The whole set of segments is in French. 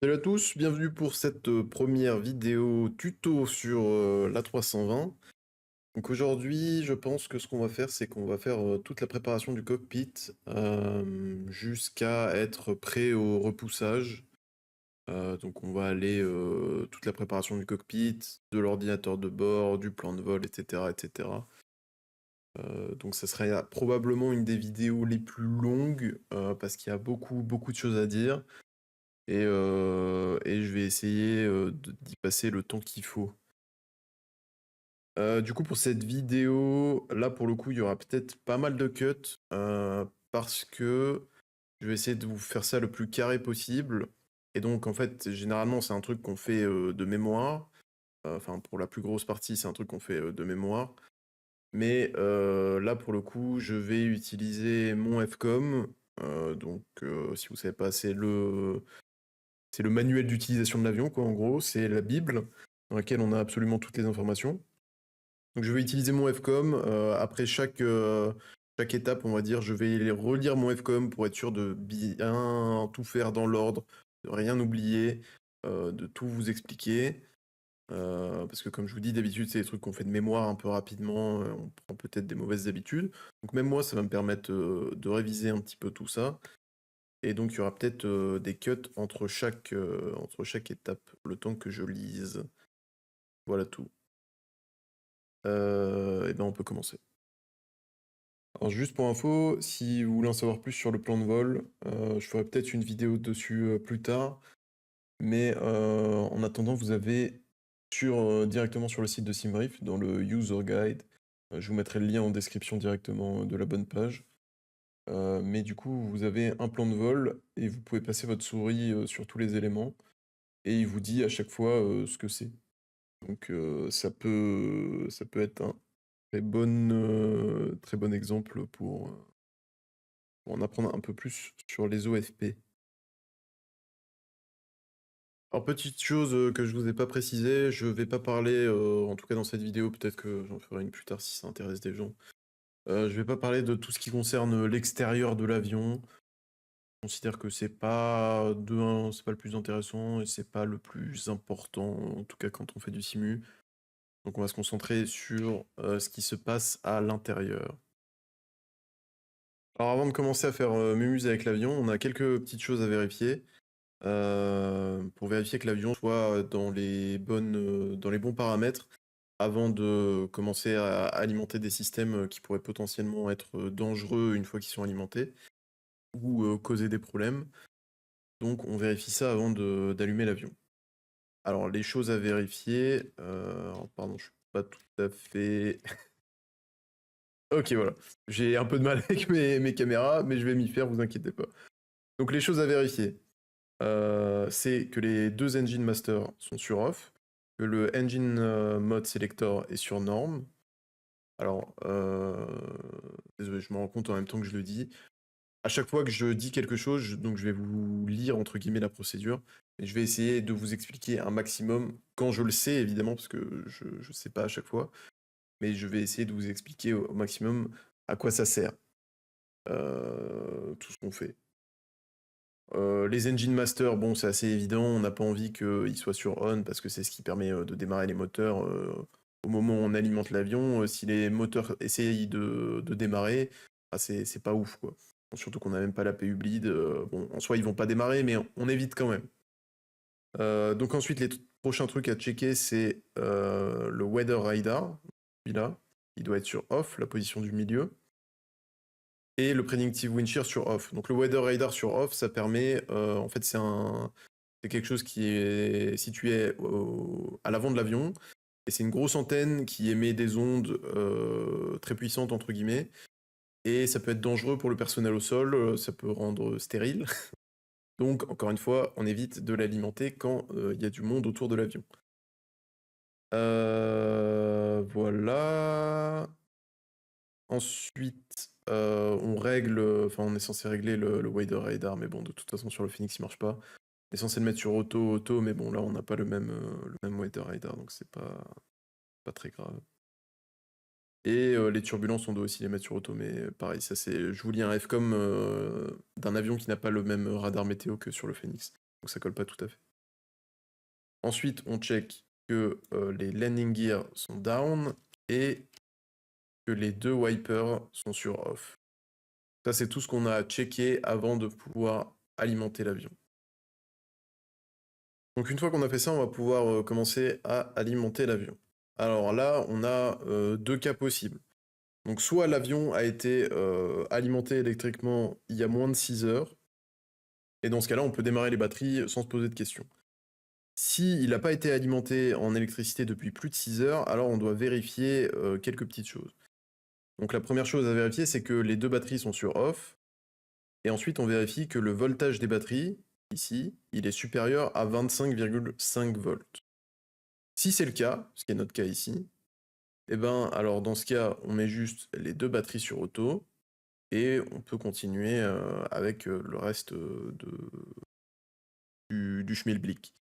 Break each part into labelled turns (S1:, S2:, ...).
S1: Salut à tous, bienvenue pour cette première vidéo tuto sur l'A320. Donc aujourd'hui, je pense que ce qu'on va faire, c'est qu'on va faire toute la préparation du cockpit jusqu'à être prêt au repoussage. Donc on va aller toute la préparation du cockpit, de l'ordinateur de bord, du plan de vol, etc. etc. Donc ça serait probablement une des vidéos les plus longues parce qu'il y a beaucoup de choses à dire. Et je vais essayer d'y passer le temps qu'il faut. Du coup, pour cette vidéo, là, pour le coup, il y aura peut-être pas mal de cuts, parce que je vais essayer de vous faire ça le plus carré possible. Et donc, en fait, généralement, c'est un truc qu'on fait de mémoire. Enfin, pour la plus grosse partie, c'est un truc qu'on fait de mémoire. Mais là, pour le coup, je vais utiliser mon FCOM. Si vous savez pas, c'est le manuel d'utilisation de l'avion, quoi, en gros. C'est la Bible dans laquelle on a absolument toutes les informations. Donc je vais utiliser mon FCOM. Après chaque étape, on va dire, je vais relire mon FCOM pour être sûr de bien tout faire dans l'ordre, de rien oublier, de tout vous expliquer. Parce que comme je vous dis, d'habitude, c'est des trucs qu'on fait de mémoire un peu rapidement. On prend peut-être des mauvaises habitudes. Donc même moi, ça va me permettre de réviser un petit peu tout ça. Et donc, il y aura peut-être des cuts entre chaque étape, le temps que je lise. Voilà tout. Et ben, on peut commencer. Alors, juste pour info, si vous voulez en savoir plus sur le plan de vol, je ferai peut-être une vidéo dessus plus tard. Mais en attendant, vous avez directement sur le site de Simbrief, dans le User Guide, je vous mettrai le lien en description directement de la bonne page. Mais du coup, vous avez un plan de vol et vous pouvez passer votre souris sur tous les éléments. Et il vous dit à chaque fois ce que c'est. Donc ça peut être un très bon exemple pour en apprendre un peu plus sur les OFP. Alors petite chose que je vous ai pas précisé, je vais pas parler, en tout cas dans cette vidéo, peut-être que j'en ferai une plus tard si ça intéresse des gens. Je vais pas parler de tout ce qui concerne l'extérieur de l'avion. Je considère que c'est pas c'est pas le plus intéressant et c'est pas le plus important, en tout cas quand on fait du simu. Donc on va se concentrer sur ce qui se passe à l'intérieur. Alors avant de commencer à faire Mumuse avec l'avion, on a quelques petites choses à vérifier. Pour vérifier que l'avion soit dans les bons paramètres avant de commencer à alimenter des systèmes qui pourraient potentiellement être dangereux une fois qu'ils sont alimentés ou causer des problèmes. Donc on vérifie ça avant d'allumer l'avion. Alors les choses à vérifier, pardon, je suis pas tout à fait... Ok, voilà. J'ai un peu de mal avec mes caméras, mais je vais m'y faire, vous inquiétez pas. Donc les choses à vérifier, c'est que les deux engine master sont sur off, que le engine mode selector est sur norme. Alors, désolé, je me rends compte en même temps que je le dis. À chaque fois que je dis quelque chose, donc je vais vous lire entre guillemets la procédure, et je vais essayer de vous expliquer un maximum quand je le sais évidemment, parce que je ne sais pas à chaque fois, mais je vais essayer de vous expliquer au maximum à quoi ça sert. Tout ce qu'on fait. Les engine master, bon, c'est assez évident, on n'a pas envie qu'ils soient sur on parce que c'est ce qui permet de démarrer les moteurs au moment où on alimente l'avion. Si les moteurs essayent de démarrer, ah, c'est pas ouf quoi. Surtout qu'on n'a même pas la PU bleed. Bon, en soi, ils vont pas démarrer, mais on évite quand même. Donc ensuite, les prochains trucs à checker, c'est le weather radar, celui-là, il doit être sur off, la position du milieu et le predictive wind shear sur off. Donc le weather radar sur off, ça permet, en fait c'est quelque chose qui est situé à l'avant de l'avion, et c'est une grosse antenne qui émet des ondes très puissantes entre guillemets, et ça peut être dangereux pour le personnel au sol, ça peut rendre stérile. Donc encore une fois, on évite de l'alimenter quand il y a du monde autour de l'avion. Voilà. Ensuite, on est censé régler le weather radar, mais bon, de toute façon, sur le Phoenix, il marche pas. On est censé le mettre sur auto, mais bon, là, on n'a pas le même weather radar, donc c'est pas très grave. Et les turbulences, on doit aussi les mettre sur auto, mais pareil, je vous lis un FCOM d'un avion qui n'a pas le même radar météo que sur le Phoenix, donc ça colle pas tout à fait. Ensuite, on check que les landing gears sont down et que les 2 wipers sont sur off. Ça, c'est tout ce qu'on a à checker avant de pouvoir alimenter l'avion. Donc une fois qu'on a fait ça, on va pouvoir commencer à alimenter l'avion. Alors là, on a 2 cas possibles. Donc soit l'avion a été alimenté électriquement il y a moins de 6 heures, et dans ce cas-là, on peut démarrer les batteries sans se poser de questions. S'il n'a pas été alimenté en électricité depuis plus de 6 heures, alors on doit vérifier quelques petites choses. Donc la première chose à vérifier, c'est que les 2 batteries sont sur off, et ensuite on vérifie que le voltage des batteries, ici, il est supérieur à 25,5 volts. Si c'est le cas, ce qui est notre cas ici, et ben alors dans ce cas, on met juste les 2 batteries sur auto, et on peut continuer avec le reste du schmilblick.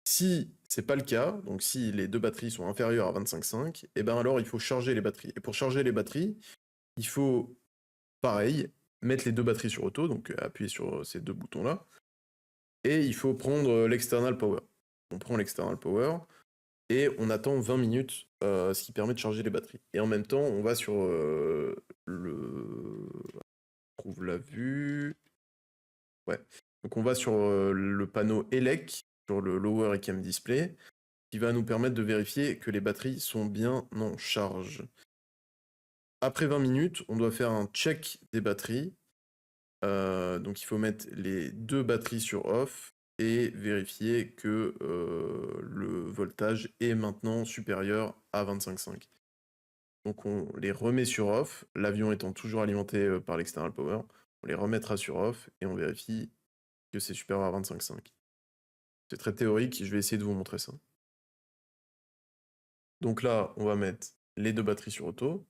S1: Si c'est pas le cas, donc si les 2 batteries sont inférieures à 25,5, et ben alors il faut charger les batteries. Et pour charger les batteries, il faut, pareil, mettre les 2 batteries sur auto, donc appuyer sur ces 2 boutons-là, et il faut prendre l'external power. On prend l'external power, et on attend 20 minutes, ce qui permet de charger les batteries. Et en même temps, on va sur le... trouve la vue... Ouais. Donc on va sur le panneau ELEC, sur le Lower ECM Display, qui va nous permettre de vérifier que les batteries sont bien en charge. Après 20 minutes, on doit faire un check des batteries. Donc il faut mettre les 2 batteries sur off et vérifier que le voltage est maintenant supérieur à 25,5. Donc on les remet sur off, l'avion étant toujours alimenté par l'external power, on les remettra sur off et on vérifie que c'est supérieur à 25,5. C'est très théorique, je vais essayer de vous montrer ça. Donc là, on va mettre les 2 batteries sur auto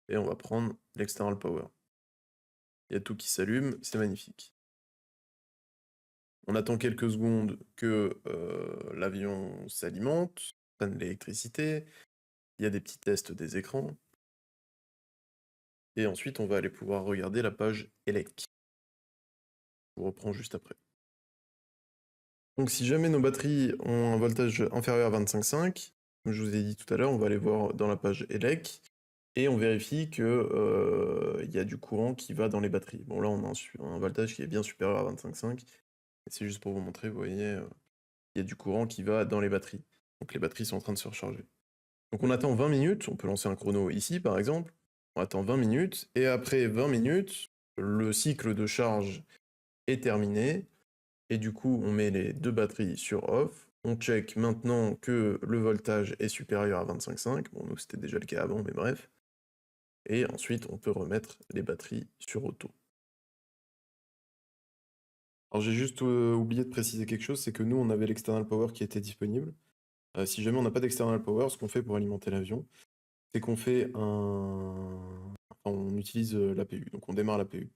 S1: et on va prendre l'external power. Il y a tout qui s'allume, c'est magnifique. On attend quelques secondes que l'avion s'alimente, prenne l'électricité. Il y a des petits tests des écrans. Et ensuite, on va aller pouvoir regarder la page ELEC. Je vous reprends juste après. Donc si jamais nos batteries ont un voltage inférieur à 25,5, comme je vous ai dit tout à l'heure, on va aller voir dans la page ELEC et on vérifie que y a du courant qui va dans les batteries. Bon là, on a un voltage qui est bien supérieur à 25,5. C'est juste pour vous montrer, vous voyez, il y a du courant qui va dans les batteries. Donc les batteries sont en train de se recharger. Donc on attend 20 minutes, on peut lancer un chrono ici par exemple. On attend 20 minutes, et après 20 minutes, le cycle de charge est terminé, et du coup on met les 2 batteries sur off. On check maintenant que le voltage est supérieur à 25,5. Bon, nous c'était déjà le cas avant, mais bref. Et ensuite on peut remettre les batteries sur auto. Alors j'ai juste oublié de préciser quelque chose, c'est que nous on avait l'external power qui était disponible. Si jamais on n'a pas d'external power, ce qu'on fait pour alimenter l'avion, c'est qu'on fait on utilise l'APU, donc on démarre l'APU.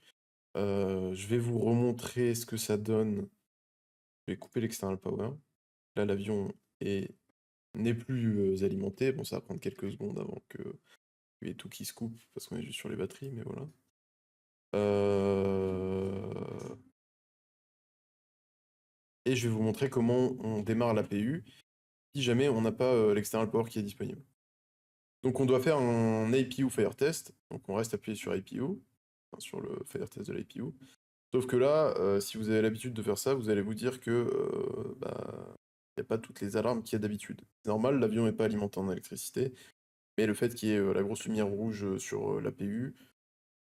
S1: Je vais vous remontrer ce que ça donne. Je vais couper l'external power. Là, l'avion n'est plus alimenté. Bon, ça va prendre quelques secondes avant qu'il y ait tout qui se coupe, parce qu'on est juste sur les batteries, mais voilà. Et je vais vous montrer comment on démarre l'APU si jamais on n'a pas l'external power qui est disponible. Donc on doit faire un APU fire test. Donc on reste appuyé sur APU, enfin, sur le fire test de l'APU. Sauf que là, si vous avez l'habitude de faire ça, vous allez vous dire que il n'y a pas toutes les alarmes qu'il y a d'habitude. C'est normal, l'avion n'est pas alimenté en électricité, mais le fait qu'il y ait la grosse lumière rouge sur l'APU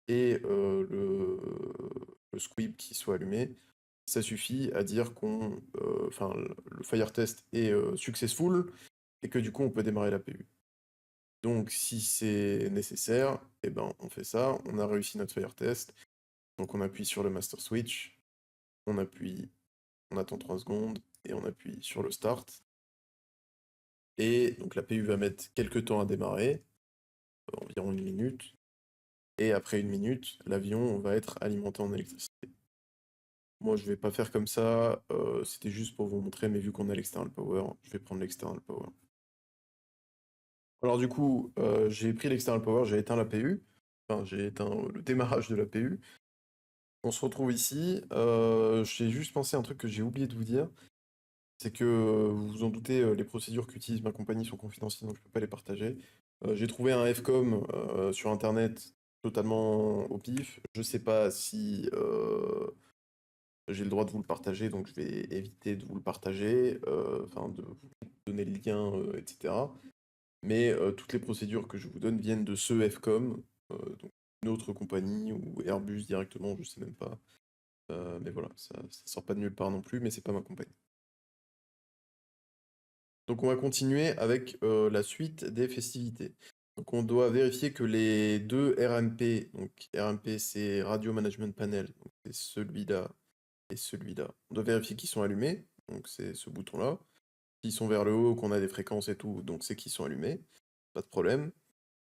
S1: et le squib qui soit allumé, ça suffit à dire le fire test est successful et que du coup on peut démarrer l'APU. Donc si c'est nécessaire, eh ben, on fait ça, on a réussi notre fire test, donc on appuie sur le master switch, on attend 3 secondes et on appuie sur le start. Et donc l'APU va mettre quelques temps à démarrer, environ 1 minute, et après 1 minute, l'avion va être alimenté en électricité. Moi je vais pas faire comme ça, c'était juste pour vous montrer, mais vu qu'on a l'external power, je vais prendre l'external power. Alors du coup, j'ai pris l'external power, j'ai éteint l'APU, enfin j'ai éteint le démarrage de l'APU. On se retrouve ici, j'ai juste pensé à un truc que j'ai oublié de vous dire, c'est que, vous vous en doutez, les procédures qu'utilise ma compagnie sont confidentielles, donc je peux pas les partager. J'ai trouvé un FCOM, sur internet totalement au pif. Je sais pas si, j'ai le droit de vous le partager, donc je vais éviter de vous le partager, enfin de vous donner le lien, etc. Mais toutes les procédures que je vous donne viennent de ce FCOM, donc une autre compagnie ou Airbus directement, je sais même pas. Mais voilà, ça sort pas de nulle part non plus, mais c'est pas ma compagnie. Donc on va continuer avec la suite des festivités. Donc on doit vérifier que les deux RMP, donc RMP c'est Radio Management Panel, donc c'est celui-là et celui-là. On doit vérifier qu'ils sont allumés, donc c'est ce bouton-là. S'ils sont vers le haut, qu'on a des fréquences et tout, donc c'est qu'ils sont allumés, pas de problème.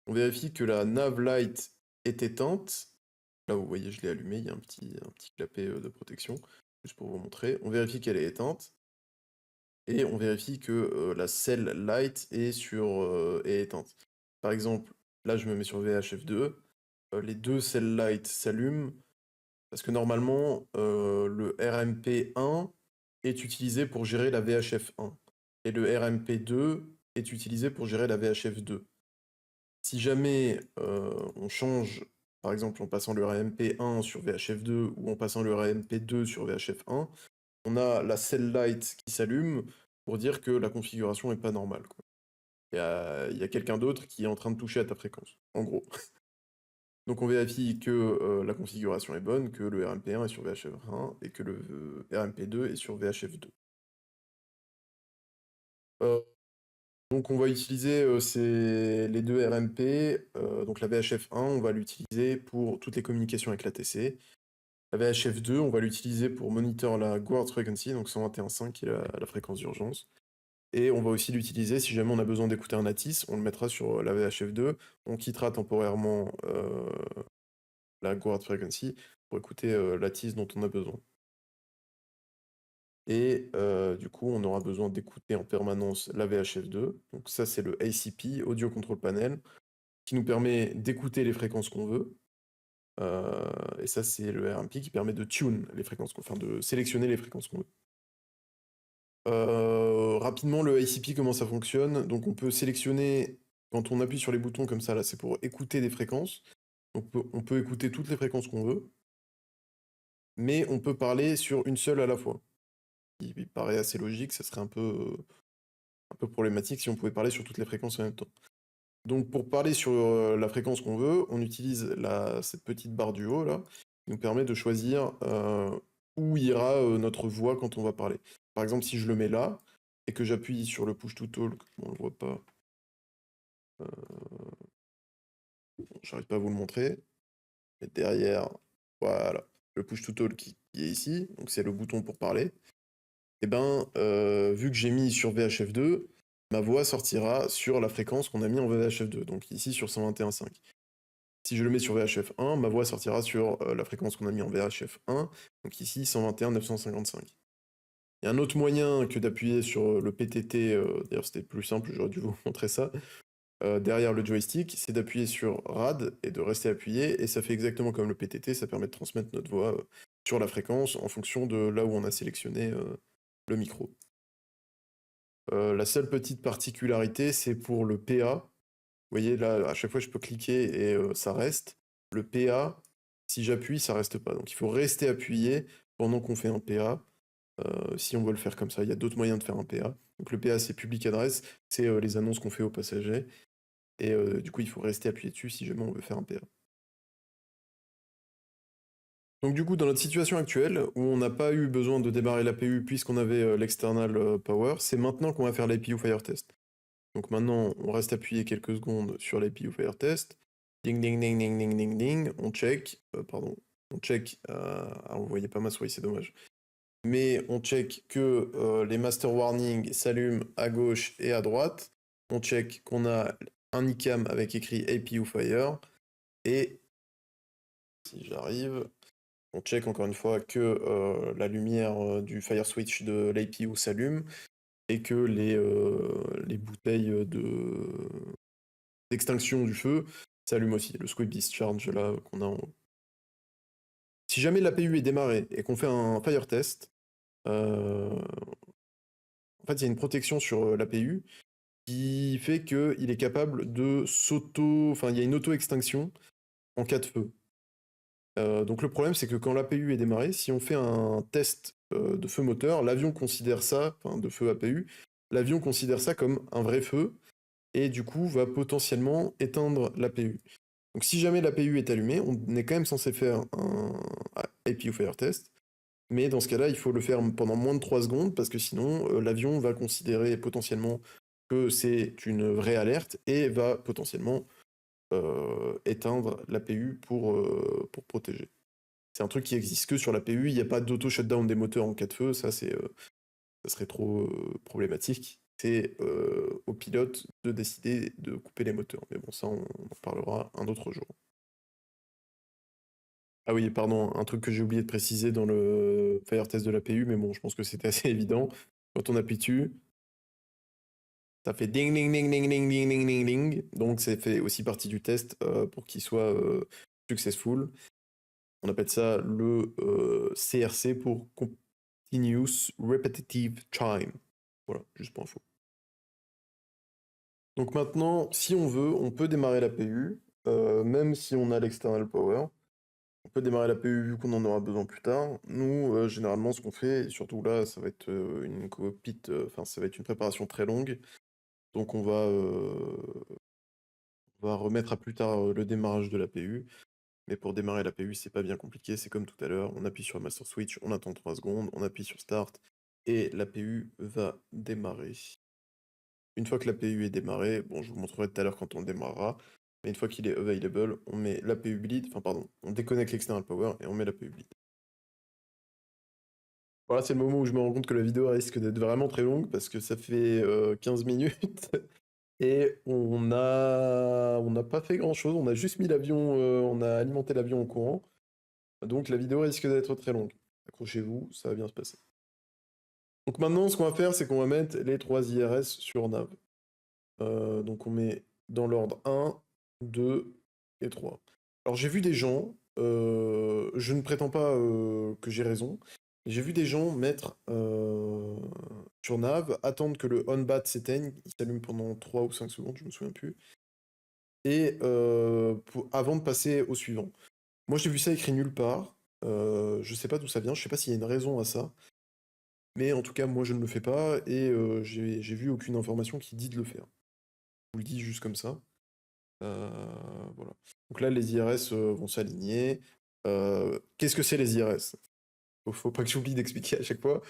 S1: On vérifie que la nav light est éteinte. Là vous voyez je l'ai allumé, il y a un petit clapet de protection, juste pour vous montrer. On vérifie qu'elle est éteinte. Et on vérifie que la cell light est éteinte. Par exemple, là je me mets sur VHF2, les deux cell light s'allument, parce que normalement le RMP1 est utilisé pour gérer la VHF1, et le RMP2 est utilisé pour gérer la VHF2. Si jamais on change, par exemple en passant le RMP1 sur VHF2 ou en passant le RMP2 sur VHF1, on a la cell light qui s'allume pour dire que la configuration n'est pas normale, quoi. Il y a quelqu'un d'autre qui est en train de toucher à ta fréquence, en gros. Donc on vérifie que la configuration est bonne, que le RMP1 est sur VHF1 et que le RMP2 est sur VHF2. Donc on va utiliser les deux RMP, donc la VHF1 on va l'utiliser pour toutes les communications avec l'ATC. La VHF2 on va l'utiliser pour monitor la guard frequency, donc 121.5 qui est la fréquence d'urgence. Et on va aussi l'utiliser si jamais on a besoin d'écouter un ATIS, on le mettra sur la VHF2, on quittera temporairement la guard frequency pour écouter l'ATIS dont on a besoin. Et du coup, on aura besoin d'écouter en permanence la VHF2. Donc ça, c'est le ACP, Audio Control Panel, qui nous permet d'écouter les fréquences qu'on veut. Et ça, c'est le RMP qui permet de tune les fréquences, enfin de sélectionner les fréquences qu'on veut. Rapidement, le ICP, comment ça fonctionne? Donc on peut sélectionner, quand on appuie sur les boutons comme ça, là, c'est pour écouter des fréquences. Donc on peut écouter toutes les fréquences qu'on veut, mais on peut parler sur une seule à la fois. Il paraît assez logique, ça serait un peu problématique si on pouvait parler sur toutes les fréquences en même temps. Donc pour parler sur la fréquence qu'on veut, on utilise cette petite barre du haut, là, qui nous permet de choisir où ira notre voix quand on va parler. Par exemple, si je le mets là, et que j'appuie sur le push to talk, on le voit pas, j'arrive pas à vous le montrer, mais derrière, voilà, le push to talk qui est ici, donc c'est le bouton pour parler, et ben, vu que j'ai mis sur VHF2, ma voix sortira sur la fréquence qu'on a mis en VHF2, donc ici sur 121.5. Si je le mets sur VHF1, ma voix sortira sur la fréquence qu'on a mis en VHF1, donc ici 121.955. Il y a un autre moyen que d'appuyer sur le PTT, d'ailleurs c'était plus simple, j'aurais dû vous montrer ça, derrière le joystick, c'est d'appuyer sur RAD et de rester appuyé, et ça fait exactement comme le PTT, ça permet de transmettre notre voix sur la fréquence en fonction de là où on a sélectionné le micro. La seule petite particularité, c'est pour le PA. Vous voyez là, à chaque fois je peux cliquer et ça reste. Le PA, si j'appuie, ça reste pas. Donc il faut rester appuyé pendant qu'on fait un PA. Si on veut le faire comme ça, il y a d'autres moyens de faire un PA. Donc le PA, c'est public address, c'est les annonces qu'on fait aux passagers. Et du coup, il faut rester appuyé dessus si jamais on veut faire un PA. Donc du coup, dans notre situation actuelle, où on n'a pas eu besoin de démarrer l'APU puisqu'on avait l'external power, c'est maintenant qu'on va faire l'APU fire test. Donc maintenant, on reste appuyé quelques secondes sur l'APU fire test. Ding ding ding ding ding ding ding, on check, pardon, on check, alors vous voyez pas ma souris, c'est dommage. Mais on check que les master warnings s'allument à gauche et à droite. On check qu'on a un ICAM avec écrit APU fire. Et si j'arrive, on check encore une fois que la lumière du fire switch de l'APU s'allume et que les bouteilles d'extinction du feu s'allument aussi. Le squib discharge là qu'on a en haut. Si jamais l'APU est démarré et qu'on fait un fire test, fait, il y a une protection sur l'APU qui fait qu'il est capable de enfin, il y a une auto-extinction en cas de feu. Donc le problème, c'est que quand l'APU est démarré, si on fait un test de feu moteur, l'avion considère ça, enfin de feu APU, l'avion considère ça comme un vrai feu, et du coup va potentiellement éteindre l'APU. Donc si jamais l'APU est allumée, on est quand même censé faire un APU fire test, mais dans ce cas-là, il faut le faire pendant moins de 3 secondes, parce que sinon, l'avion va considérer potentiellement que c'est une vraie alerte, et va potentiellement éteindre l'APU pour protéger. C'est un truc qui existe que sur l'APU, il n'y a pas d'auto-shutdown des moteurs en cas de feu, ça serait trop problématique. C'est au pilote de décider de couper les moteurs. Mais bon, ça, on en parlera un autre jour. Ah oui, pardon, un truc que j'ai oublié de préciser dans le fire test de l'APU, mais bon, je pense que c'était assez évident. Quand on appuie dessus, ça fait ding ding ding ding ding ding ding ding ding. Donc ça fait aussi partie du test pour qu'il soit successful. On appelle ça le CRC pour Continuous Repetitive Chime. Voilà, juste pour info. Donc maintenant, si on veut, on peut démarrer l'APU, même si on a l'external power. On peut démarrer l'APU vu qu'on en aura besoin plus tard. Nous, généralement, ce qu'on fait, et surtout là, ça va être une cockpit, enfin, ça va être une préparation très longue. Donc on va remettre à plus tard le démarrage de l'APU. Mais pour démarrer l'APU, c'est pas bien compliqué, c'est comme tout à l'heure. On appuie sur le master switch, on attend 3 secondes, on appuie sur start, et l'APU va démarrer. Une fois que l'APU est démarré, bon, je vous montrerai tout à l'heure quand on le démarrera, mais une fois qu'il est available, on met l'APU bleed, enfin pardon, on déconnecte l'external power et on met l'APU bleed. Voilà, c'est le moment où je me rends compte que la vidéo risque d'être vraiment très longue parce que ça fait 15 minutes et on n'a pas fait grand chose, on a juste mis l'avion, on a alimenté l'avion au courant, donc la vidéo risque d'être très longue. Accrochez-vous, ça va bien se passer. Donc maintenant, ce qu'on va faire, c'est qu'on va mettre les 3 IRS sur nav. Donc on met dans l'ordre 1, 2 et 3. Alors j'ai vu des gens, je ne prétends pas que j'ai raison, mais j'ai vu des gens mettre sur nav, attendre que le on-bat s'éteigne, il s'allume pendant 3 ou 5 secondes, je me souviens plus, et avant de passer au suivant. Moi j'ai vu ça écrit nulle part, je sais pas d'où ça vient, je sais pas s'il y a une raison à ça, mais en tout cas moi je ne le fais pas, et j'ai vu aucune information qui dit de le faire. Je vous le dis juste comme ça. Voilà. Donc là, les IRS vont s'aligner. Qu'est-ce que c'est les IRS? Faut pas que j'oublie d'expliquer à chaque fois.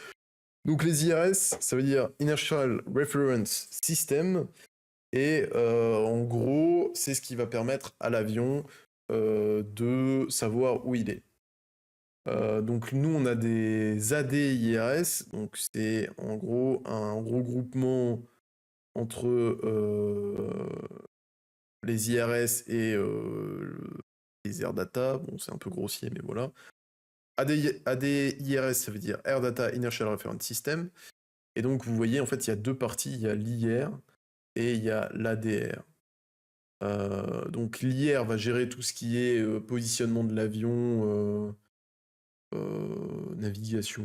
S1: Donc les IRS, ça veut dire Inertial Reference System. Et en gros, c'est ce qui va permettre à l'avion de savoir où il est. Donc nous, on a des AD-IRS. Donc c'est en gros un regroupement entre les IRS et les Air Data. Bon, c'est un peu grossier, mais voilà. AD-IRS, ça veut dire Air Data Inertial Reference System. Et donc, vous voyez, en fait, il y a deux parties. Il y a l'IR et il y a l'ADR. Donc, l'IR va gérer tout ce qui est positionnement de l'avion, navigation,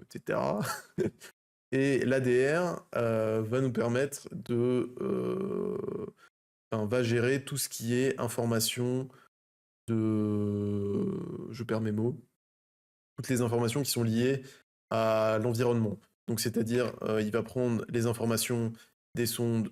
S1: etc. Et l'ADR va nous permettre va gérer tout ce qui est information je perds mes mots, toutes les informations qui sont liées à l'environnement. Donc c'est-à-dire, il va prendre les informations des sondes,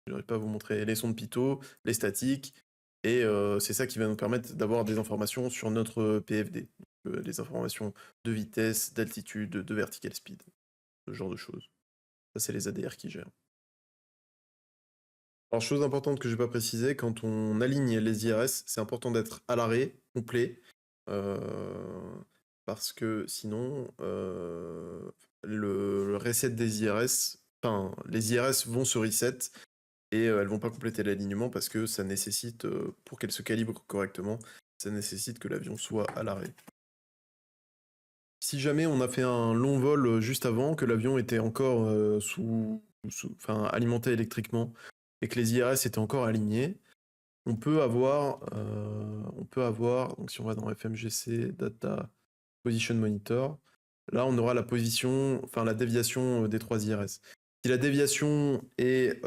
S1: je n'arrive pas à vous montrer, les sondes Pitot, les statiques, et c'est ça qui va nous permettre d'avoir des informations sur notre PFD. Donc, les informations de vitesse, d'altitude, de vertical speed, ce genre de choses. Ça, c'est les ADR qui gèrent. Alors, chose importante que je n'ai pas précisé, quand on aligne les IRS, c'est important d'être à l'arrêt, complet, parce que sinon, le reset des IRS, enfin, les IRS vont se reset et elles vont pas compléter l'alignement parce que ça nécessite, pour qu'elles se calibrent correctement, ça nécessite que l'avion soit à l'arrêt. Si jamais on a fait un long vol juste avant, que l'avion était encore alimenté électriquement et que les IRS étaient encore alignés, on peut avoir, donc si on va dans FMGC, Data, Position Monitor, là on aura la position, enfin la déviation des 3 IRS. Si la déviation est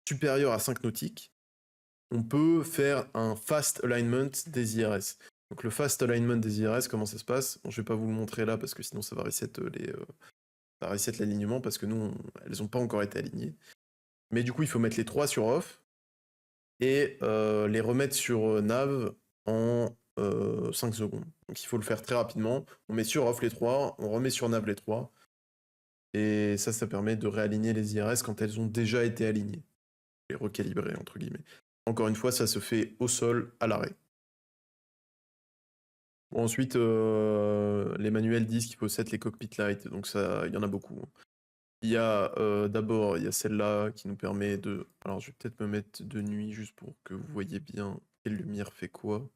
S1: supérieure à 5 nautiques, on peut faire un fast alignment des IRS. Donc le fast alignment des IRS, comment ça se passe? Bon, je vais pas vous le montrer là parce que sinon ça va reset l'alignement parce que nous, elles n'ont pas encore été alignées. Mais du coup, il faut mettre les 3 sur off et les remettre sur nav en 5 secondes. Donc il faut le faire très rapidement. On met sur off les 3, on remet sur nav les 3. Et ça permet de réaligner les IRS quand elles ont déjà été alignées. Les recalibrer, entre guillemets. Encore une fois, ça se fait au sol, à l'arrêt. Bon, ensuite, les manuels disent qu'il faut set les cockpit lights, donc ça, il y en a beaucoup. Il y a d'abord, il y a celle-là qui nous permet de... Alors, je vais peut-être me mettre de nuit juste pour que vous voyez bien quelle lumière fait quoi.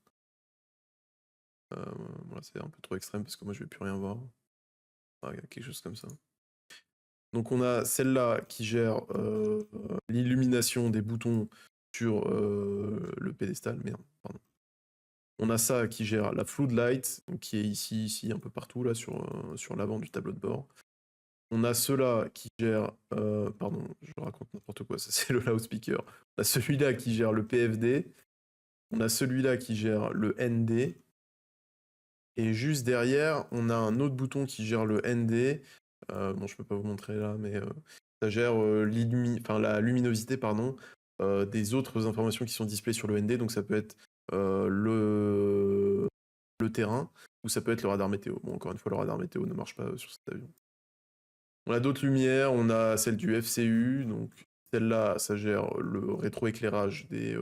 S1: Voilà, c'est un peu trop extrême parce que moi, je vais plus rien voir. Ah, quelque chose comme ça. Donc, on a celle-là qui gère l'illumination des boutons sur le pédestal. Merde, pardon. On a ça qui gère la floodlight, qui est ici, un peu partout, là, sur l'avant du tableau de bord. On a ceux-là qui gèrent... pardon, je raconte n'importe quoi, ça c'est le loudspeaker. On a celui-là qui gère le PFD. On a celui-là qui gère le ND. Et juste derrière, on a un autre bouton qui gère le ND. Bon, je peux pas vous montrer là, mais ça gère la luminosité, pardon, des autres informations qui sont displayées sur le ND. Donc ça peut être le terrain, ou ça peut être le radar météo. Bon, encore une fois, le radar météo ne marche pas sur cet avion. On a d'autres lumières, on a celle du FCU, donc celle-là, ça gère le rétroéclairage des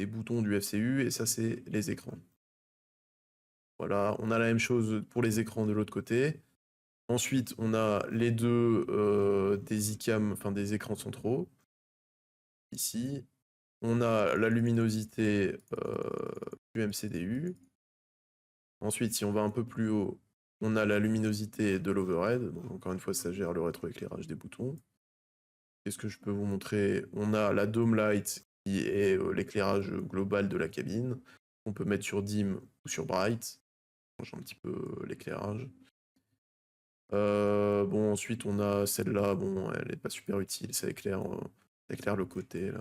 S1: boutons du FCU, et ça, c'est les écrans. Voilà, on a la même chose pour les écrans de l'autre côté. Ensuite, on a les deux des ICAM, enfin des écrans centraux, ici. On a la luminosité du MCDU. Ensuite, si on va un peu plus haut, on a la luminosité de l'overhead. Donc, encore une fois, ça gère le rétroéclairage des boutons. Qu'est-ce que je peux vous montrer? On a la dome light qui est l'éclairage global de la cabine. On peut mettre sur dim ou sur bright. Ça change un petit peu l'éclairage. Bon, ensuite, on a celle-là. Bon, elle n'est pas super utile. Ça éclaire le côté, là.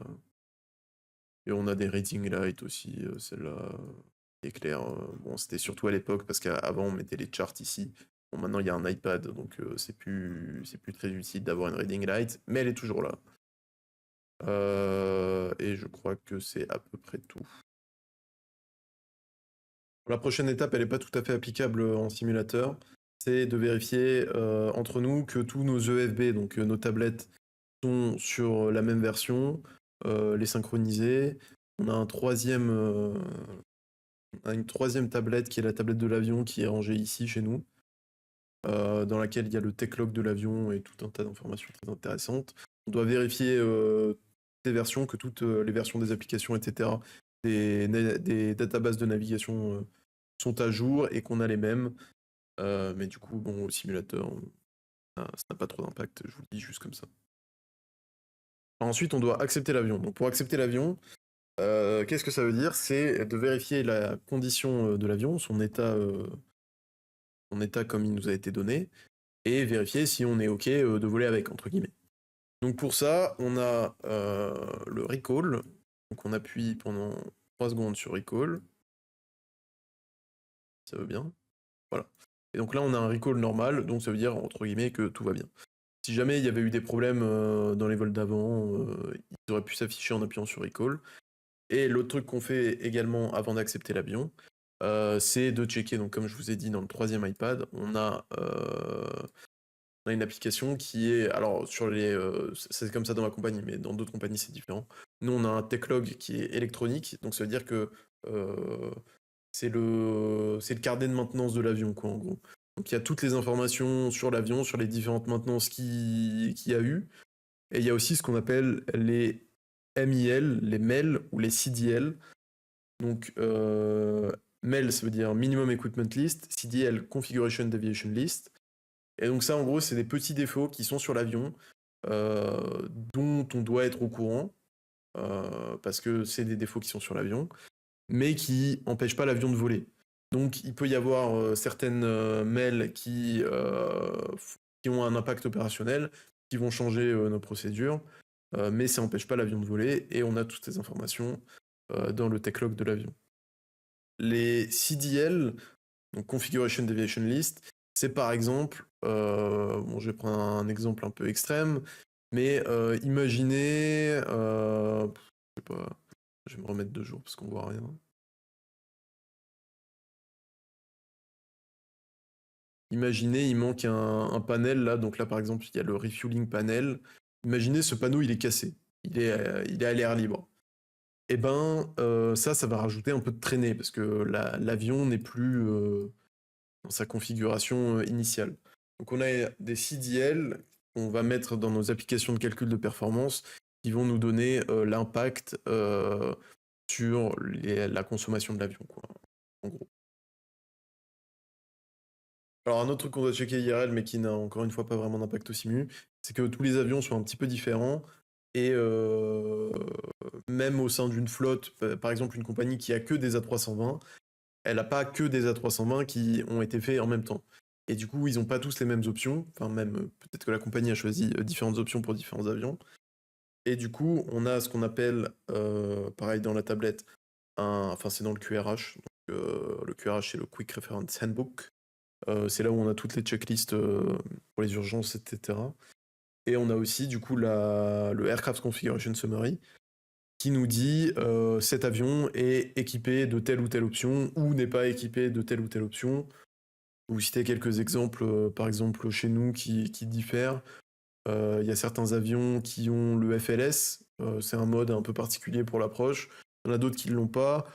S1: Et on a des reading lights aussi. Celle-là éclaire. Bon, c'était surtout à l'époque parce qu'avant, on mettait les charts ici. Bon, maintenant, il y a un iPad, donc c'est plus très utile d'avoir une reading light, mais elle est toujours là. Et je crois que c'est à peu près tout. La prochaine étape, elle n'est pas tout à fait applicable en simulateur. C'est de vérifier entre nous que tous nos EFB, donc nos tablettes, sont sur la même version, les synchroniser. On a une troisième tablette qui est la tablette de l'avion qui est rangée ici chez nous, dans laquelle il y a le tech log de l'avion et tout un tas d'informations très intéressantes. On doit vérifier les versions, que toutes les versions des applications, etc., des databases de navigation sont à jour et qu'on a les mêmes. Mais du coup, bon, au simulateur, ça n'a pas trop d'impact, je vous le dis juste comme ça. Ensuite, on doit accepter l'avion. Donc pour accepter l'avion, qu'est-ce que ça veut dire? C'est de vérifier la condition de l'avion, son état comme il nous a été donné, et vérifier si on est OK de voler avec, entre guillemets. Donc pour ça, on a le recall. Donc on appuie pendant 3 secondes sur recall. Ça veut bien. Voilà. Et donc là, on a un recall normal, donc ça veut dire, entre guillemets, que tout va bien. Si jamais il y avait eu des problèmes dans les vols d'avant, ils auraient pu s'afficher en appuyant sur recall. Et l'autre truc qu'on fait également avant d'accepter l'avion, c'est de checker, donc comme je vous ai dit dans le troisième iPad, on a une application qui est, alors sur c'est comme ça dans ma compagnie, mais dans d'autres compagnies c'est différent. Nous on a un tech log qui est électronique, donc ça veut dire que c'est le carnet de maintenance de l'avion, quoi, en gros. Donc il y a toutes les informations sur l'avion, sur les différentes maintenances qu'il y a eu. Et il y a aussi ce qu'on appelle les MIL, les MEL ou les CDL. Donc MEL, ça veut dire Minimum Equipment List, CDL, Configuration Deviation List. Et donc ça, en gros, c'est des petits défauts qui sont sur l'avion, dont on doit être au courant, parce que c'est des défauts qui sont sur l'avion, mais qui n'empêchent pas l'avion de voler. Donc il peut y avoir certaines mails qui ont un impact opérationnel, qui vont changer nos procédures, mais ça n'empêche pas l'avion de voler et on a toutes ces informations dans le tech log de l'avion. Les CDL, donc Configuration Deviation List, c'est par exemple, bon, je vais prendre un exemple un peu extrême, mais imaginez, je sais pas, je vais me remettre 2 jours parce qu'on voit rien. Imaginez, il manque un panel là, donc là par exemple il y a le refueling panel. Imaginez ce panneau il est cassé, il est à l'air libre. Et ben ça va rajouter un peu de traînée parce que l'avion n'est plus dans sa configuration initiale. Donc on a des CDL qu'on va mettre dans nos applications de calcul de performance qui vont nous donner l'impact sur la consommation de l'avion, quoi, en gros. Alors un autre truc qu'on doit checker IRL mais qui n'a encore une fois pas vraiment d'impact au simu, c'est que tous les avions sont un petit peu différents et même au sein d'une flotte, par exemple une compagnie qui a que des A320, elle n'a pas que des A320 qui ont été faits en même temps. Et du coup, ils n'ont pas tous les mêmes options, enfin même peut-être que la compagnie a choisi différentes options pour différents avions. Et du coup, on a ce qu'on appelle, pareil dans la tablette, enfin c'est dans le QRH, donc, le QRH c'est le Quick Reference Handbook. C'est là où on a toutes les checklists pour les urgences, etc. Et on a aussi du coup le Aircraft Configuration Summary qui nous dit cet avion est équipé de telle ou telle option ou n'est pas équipé de telle ou telle option. Vous citez quelques exemples, par exemple chez nous qui diffèrent. Il y a certains avions qui ont le FLS, c'est un mode un peu particulier pour l'approche. Il y en a d'autres qui ne l'ont pas.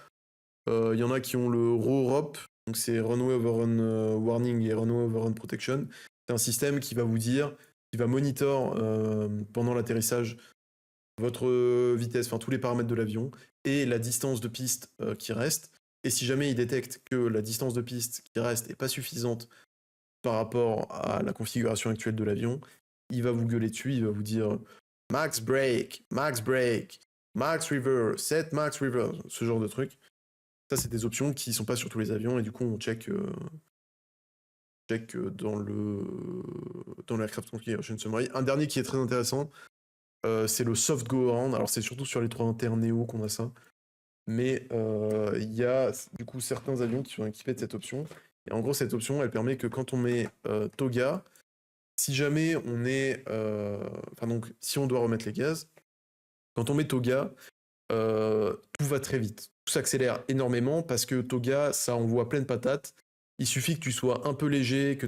S1: Il y en a qui ont le ROROP, donc c'est Runway Overrun Warning et Runway Overrun Protection. C'est un système qui va vous dire, qui va monitor pendant l'atterrissage votre vitesse, enfin tous les paramètres de l'avion et la distance de piste qui reste. Et si jamais il détecte que la distance de piste qui reste n'est pas suffisante par rapport à la configuration actuelle de l'avion, il va vous gueuler dessus, il va vous dire max brake, max reverse, set max reverse, ce genre de truc. Ça, c'est des options qui sont pas sur tous les avions et du coup, on check dans l'Aircraft Configuration Summary. Un dernier qui est très intéressant, c'est le soft go around. Alors, c'est surtout sur les 321 Neo qu'on a ça. Mais il y a du coup certains avions qui sont équipés de cette option. Et en gros, cette option, elle permet que quand on met TOGA, si jamais on est. Enfin, donc, si on doit remettre les gaz, quand on met TOGA, tout va très vite. Tout s'accélère énormément parce que TOGA, ça envoie pleine patate. Il suffit que tu sois un peu léger, que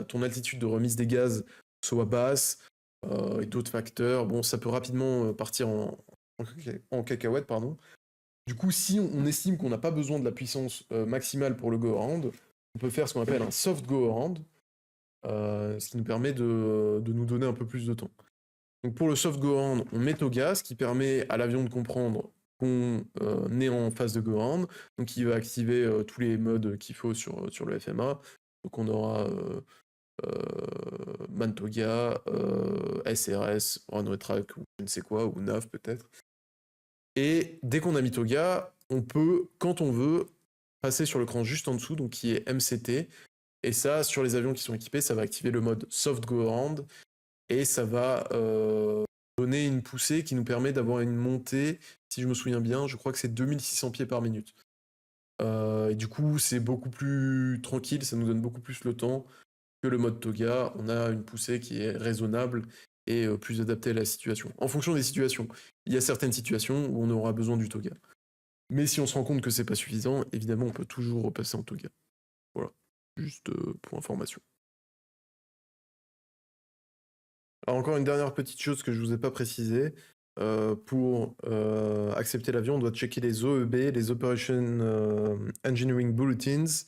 S1: ton altitude de remise des gaz soit basse et d'autres facteurs. Bon, ça peut rapidement partir en cacahuète, pardon. Du coup, si on estime qu'on n'a pas besoin de la puissance maximale pour le go-around, on peut faire ce qu'on appelle un soft go-around, ce qui nous permet de nous donner un peu plus de temps. Donc pour le soft go-around, on met TOGA, ce qui permet à l'avion de comprendre qu'on est en phase de go-around. Donc il va activer tous les modes qu'il faut sur le FMA. Donc on aura MAN-TOGA, SRS, runway track ou je ne sais quoi, ou NAV peut-être. Et dès qu'on a mis TOGA, on peut, quand on veut, passer sur le cran juste en dessous, donc qui est MCT. Et ça, sur les avions qui sont équipés, ça va activer le mode Soft Go Around. Et ça va donner une poussée qui nous permet d'avoir une montée, si je me souviens bien, je crois que c'est 2600 pieds par minute. Et du coup, c'est beaucoup plus tranquille, ça nous donne beaucoup plus le temps que le mode TOGA. On a une poussée qui est raisonnable et plus adaptée à la situation. En fonction des situations, il y a certaines situations où on aura besoin du TOGA. Mais si on se rend compte que c'est pas suffisant, évidemment, on peut toujours repasser en TOGA. Voilà, juste pour information. Alors encore une dernière petite chose que je vous ai pas précisé. Pour accepter l'avion, on doit checker les OEB, les Operation Engineering Bulletins.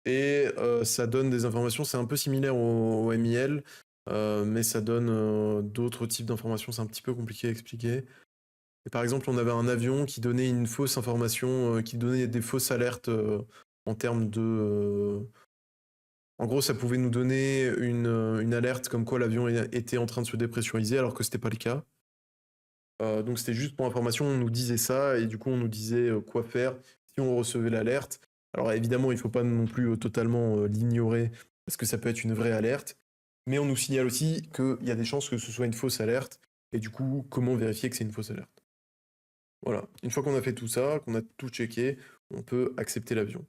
S1: Et ça donne des informations, c'est un peu similaire au MIL, mais ça donne d'autres types d'informations, c'est un petit peu compliqué à expliquer. Et par exemple, on avait un avion qui donnait une fausse information, qui donnait des fausses alertes en termes de... En gros, ça pouvait nous donner une alerte comme quoi l'avion était en train de se dépressuriser alors que c'était pas le cas. Donc c'était juste pour information, on nous disait ça et du coup on nous disait quoi faire si on recevait l'alerte. Alors évidemment, il ne faut pas non plus totalement l'ignorer, parce que ça peut être une vraie alerte, mais on nous signale aussi qu'il y a des chances que ce soit une fausse alerte, et du coup, comment vérifier que c'est une fausse alerte? Voilà, une fois qu'on a fait tout ça, qu'on a tout checké, on peut accepter l'avion.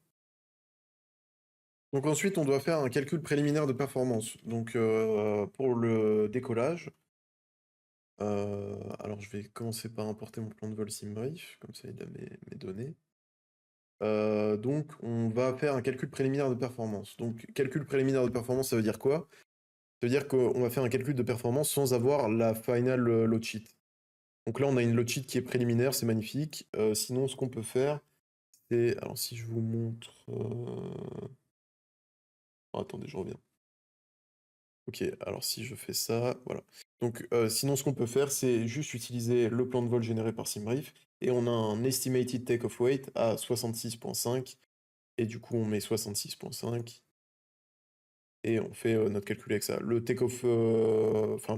S1: Donc ensuite, on doit faire un calcul préliminaire de performance. Donc pour le décollage, alors je vais commencer par importer mon plan de vol SimBrief, comme ça il a mes données. Donc on va faire un calcul préliminaire de performance. Donc calcul préliminaire de performance, ça veut dire quoi? Ça veut dire qu'on va faire un calcul de performance sans avoir la final load sheet. Donc là, on a une load sheet qui est préliminaire, c'est magnifique. Sinon, ce qu'on peut faire, c'est... Alors si je vous montre... Oh, attendez, je reviens. Ok, alors si je fais ça, voilà. Donc sinon, ce qu'on peut faire, c'est juste utiliser le plan de vol généré par SimBrief, et on a un estimated take-off weight à 66,5, et du coup, on met 66,5, et on fait notre calcul avec ça. Le take-off, enfin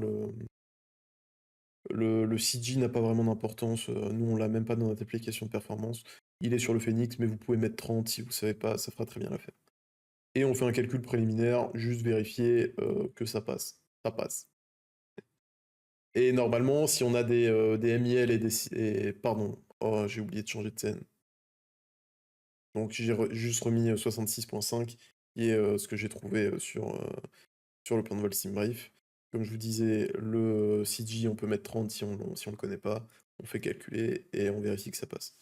S1: le CG n'a pas vraiment d'importance, nous on l'a même pas dans notre application de performance. Il est sur le Phoenix, mais vous pouvez mettre 30 si vous savez pas, ça fera très bien l'affaire. Et on fait un calcul préliminaire, juste vérifier que ça passe. Ça passe. Et normalement, si on a des MIL pardon, oh, j'ai oublié de changer de scène. Donc j'ai juste remis 66,5, qui est ce que j'ai trouvé sur le plan de vol SimBrief. Comme je vous disais, le CG, on peut mettre 30 si on le connaît pas. On fait calculer et on vérifie que ça passe.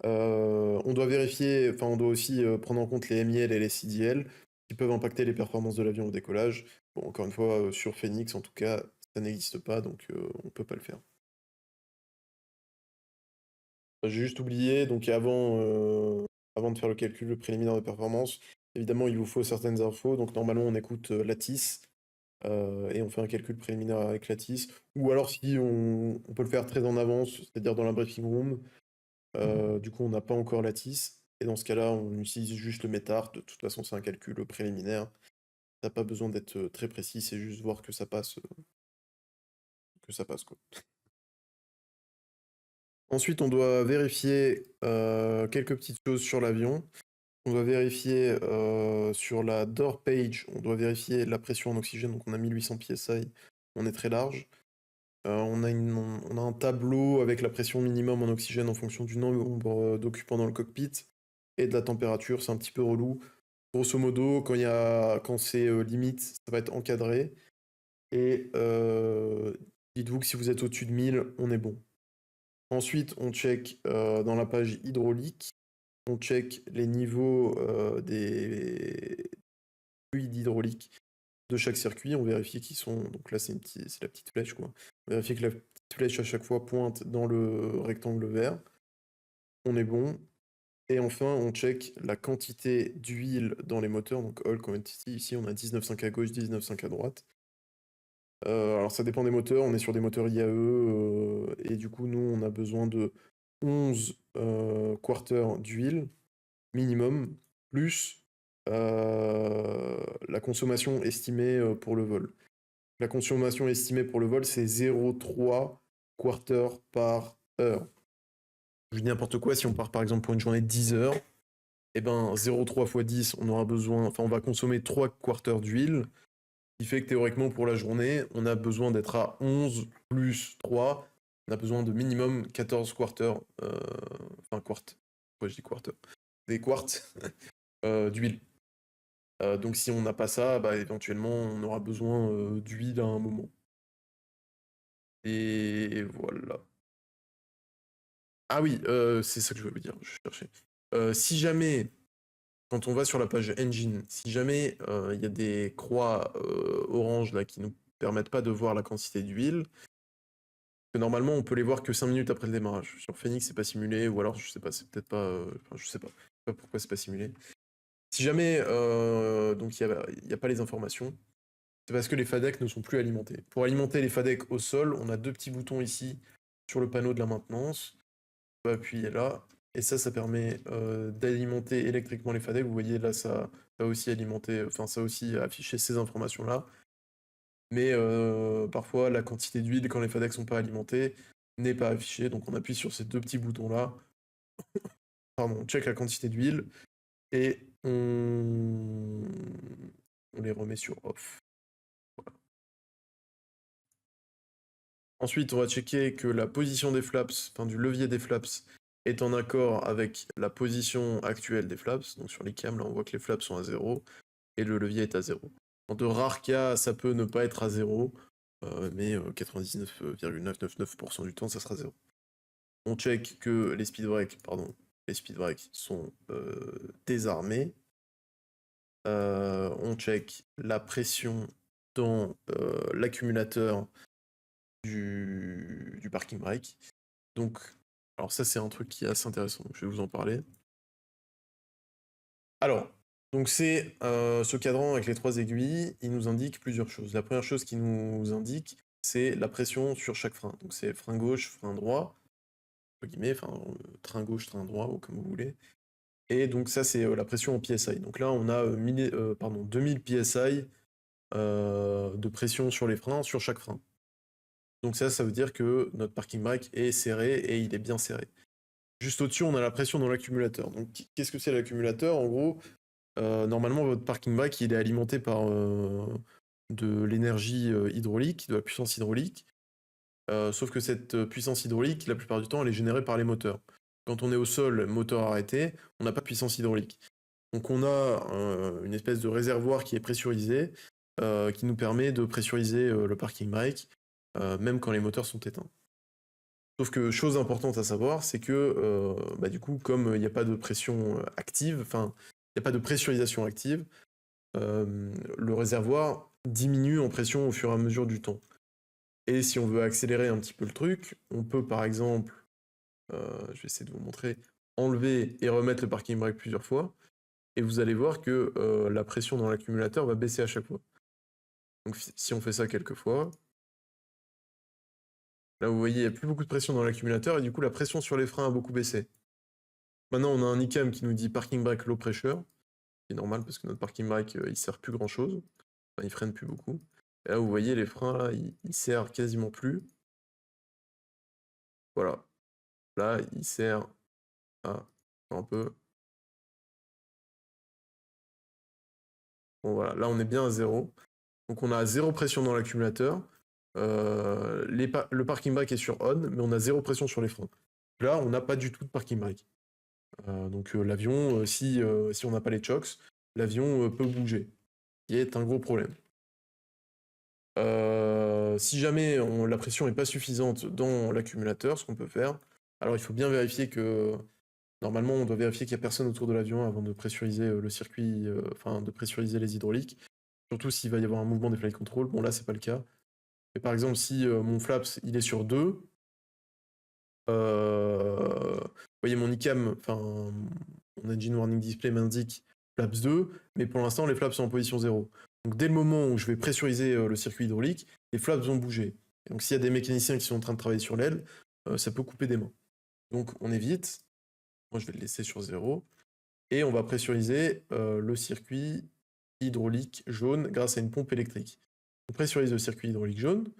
S1: On doit vérifier, enfin on doit aussi prendre en compte les MIL et les CDL qui peuvent impacter les performances de l'avion au décollage. Bon, encore une fois, sur Phoenix en tout cas, ça n'existe pas, donc on peut pas le faire. J'ai juste oublié, donc avant de faire le calcul préliminaire de performance, évidemment il vous faut certaines infos, donc normalement on écoute Lattice, et on fait un calcul préliminaire avec Lattice, ou alors si on peut le faire très en avance, c'est-à-dire dans la briefing room, du coup on n'a pas encore Lattice, et dans ce cas-là on utilise juste le METAR, de toute façon c'est un calcul préliminaire, t'as pas besoin d'être très précis, c'est juste voir que ça passe quoi. Ensuite on doit vérifier quelques petites choses sur l'avion. On doit vérifier sur la door page, on doit vérifier la pression en oxygène, donc on a 1800 psi, on est très large. On a un tableau avec la pression minimum en oxygène en fonction du nombre d'occupants dans le cockpit et de la température, c'est un petit peu relou. Grosso modo, quand c'est limite, ça va être encadré. Et dites-vous que si vous êtes au-dessus de 1000, on est bon. Ensuite, on check dans la page hydraulique, on check les niveaux des fluides hydrauliques de chaque circuit, on vérifie qu'ils sont... Donc là, c'est la petite flèche, quoi. On vérifie que la petite flèche, à chaque fois, pointe dans le rectangle vert. On est bon. Et enfin, on check la quantité d'huile dans les moteurs, donc oil quantity. Ici, on a 19,5 à gauche, 19,5 à droite. Alors, ça dépend des moteurs. On est sur des moteurs IAE, et du coup, nous, on a besoin de 11 quarters d'huile minimum, plus la consommation estimée pour le vol. La consommation estimée pour le vol, c'est 0,3 quarters par heure. Je dis n'importe quoi, si on part par exemple pour une journée de 10 heures, et ben 0,3 fois 10, on aura besoin, enfin on va consommer 3 quarters d'huile, ce qui fait que théoriquement pour la journée, on a besoin d'être à 11 plus 3, on a besoin de minimum 14 quarters, enfin quarts, pourquoi je dis quarters, des quarts d'huile. Donc si on n'a pas ça, bah, éventuellement on aura besoin d'huile à un moment. Et voilà. Ah oui, c'est ça que je voulais vous dire, je cherchais. Si jamais, quand on va sur la page Engine, si jamais il y a des croix orange là qui nous permettent pas de voir la quantité d'huile, que normalement on peut les voir que 5 minutes après le démarrage. Sur Phoenix c'est pas simulé, ou alors je sais pas, c'est peut-être pas, enfin, je sais pas pourquoi c'est pas simulé. Si jamais donc il y a pas les informations, c'est parce que les FADEC ne sont plus alimentés. Pour alimenter les FADEC au sol, on a deux petits boutons ici sur le panneau de la maintenance. On va appuyer là. Et ça permet d'alimenter électriquement les FADEC. Vous voyez là, ça a aussi alimenté, enfin ça a aussi affiché ces informations-là. Mais parfois, la quantité d'huile, quand les FADEC sont pas alimentés, n'est pas affichée. Donc on appuie sur ces deux petits boutons-là. Pardon, on check la quantité d'huile. et on les remet sur off. Ensuite, on va checker que la position des flaps, enfin du levier des flaps, est en accord avec la position actuelle des flaps. Donc sur les cams, là, on voit que les flaps sont à 0 et le levier est à 0. Dans de rares cas, ça peut ne pas être à 0, mais 99,999% du temps, ça sera 0. On check que les speed breaks, sont désarmés. On check la pression dans l'accumulateur du parking brake. Donc, alors ça c'est un truc qui est assez intéressant, donc je vais vous en parler. Alors, donc c'est ce cadran avec les 3 aiguilles, il nous indique plusieurs choses. La première chose qu'il nous indique, c'est la pression sur chaque frein. Donc c'est frein gauche, frein droit, entre guillemets, enfin train gauche, train droit, ou comme vous voulez. Et donc ça c'est la pression en PSI. Donc là on a 2000 PSI de pression sur les freins, sur chaque frein. Donc ça veut dire que notre parking brake est serré et il est bien serré. Juste au-dessus, on a la pression dans l'accumulateur. Donc qu'est-ce que c'est l'accumulateur? En gros, normalement, votre parking brake, il est alimenté par de l'énergie hydraulique, de la puissance hydraulique. Sauf que cette puissance hydraulique, la plupart du temps, elle est générée par les moteurs. Quand on est au sol, moteur arrêté, on n'a pas de puissance hydraulique. Donc on a une espèce de réservoir qui est pressurisé, qui nous permet de pressuriser le parking brake, même quand les moteurs sont éteints. Sauf que chose importante à savoir, c'est que du coup, comme il n'y a pas de pression active, enfin, il n'y a pas de pressurisation active, le réservoir diminue en pression au fur et à mesure du temps. Et si on veut accélérer un petit peu le truc, on peut par exemple, je vais essayer de vous montrer, enlever et remettre le parking brake plusieurs fois, et vous allez voir que la pression dans l'accumulateur va baisser à chaque fois. Donc si on fait ça quelques fois, là vous voyez, il n'y a plus beaucoup de pression dans l'accumulateur, et du coup la pression sur les freins a beaucoup baissé. Maintenant on a un ICAM qui nous dit parking brake low pressure, qui est normal parce que notre parking brake il sert plus grand chose, enfin il freine plus beaucoup. Et là vous voyez les freins là, ils serrent quasiment plus. Voilà. Là il sert à un peu. Bon voilà, là on est bien à 0. Donc on a 0 pression dans l'accumulateur. Le parking brake est sur on, mais on a 0 pression sur les freins. Là on n'a pas du tout de parking brake. Donc l'avion, si on n'a pas les chocks, l'avion peut bouger, ce qui est un gros problème. Si jamais la pression n'est pas suffisante dans l'accumulateur, ce qu'on peut faire, alors il faut bien vérifier que, normalement on doit vérifier qu'il n'y a personne autour de l'avion avant de pressuriser le circuit, enfin de pressuriser les hydrauliques, surtout s'il va y avoir un mouvement des flight control. Bon là c'est pas le cas. Et par exemple si mon flaps il est sur 2, vous voyez mon ICAM, enfin mon engine warning display m'indique flaps 2, mais pour l'instant les flaps sont en position 0. Donc dès le moment où je vais pressuriser le circuit hydraulique, les flaps vont bouger. Et donc s'il y a des mécaniciens qui sont en train de travailler sur l'aile, ça peut couper des mains. Donc on évite, moi je vais le laisser sur 0, et on va pressuriser le circuit hydraulique jaune grâce à une pompe électrique. On pressurise le circuit hydraulique jaune,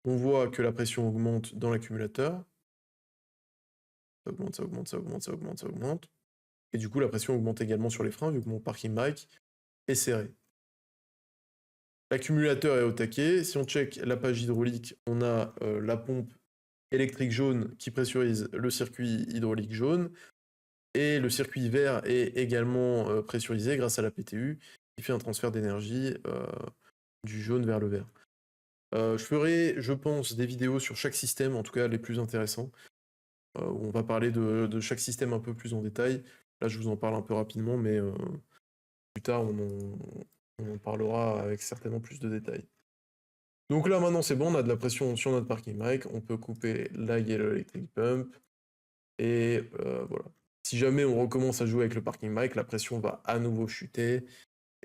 S1: on voit que la pression augmente dans l'accumulateur, ça augmente, ça augmente, ça augmente, ça augmente, ça augmente. Et du coup, la pression augmente également sur les freins, vu que mon parking brake est serré. L'accumulateur est au taquet. Si on check la page hydraulique, on a la pompe électrique jaune qui pressurise le circuit hydraulique jaune. Et le circuit vert est également pressurisé grâce à la PTU, qui fait un transfert d'énergie du jaune vers le vert. Je ferai, je pense, des vidéos sur chaque système, en tout cas les plus intéressants, où on va parler de chaque système un peu plus en détail. Là, je vous en parle un peu rapidement, mais plus tard, on en parlera avec certainement plus de détails. Donc là, maintenant, c'est bon, on a de la pression sur notre parking brake, on peut couper la Yellow Electric Pump, et voilà. Si jamais on recommence à jouer avec le parking brake, la pression va à nouveau chuter,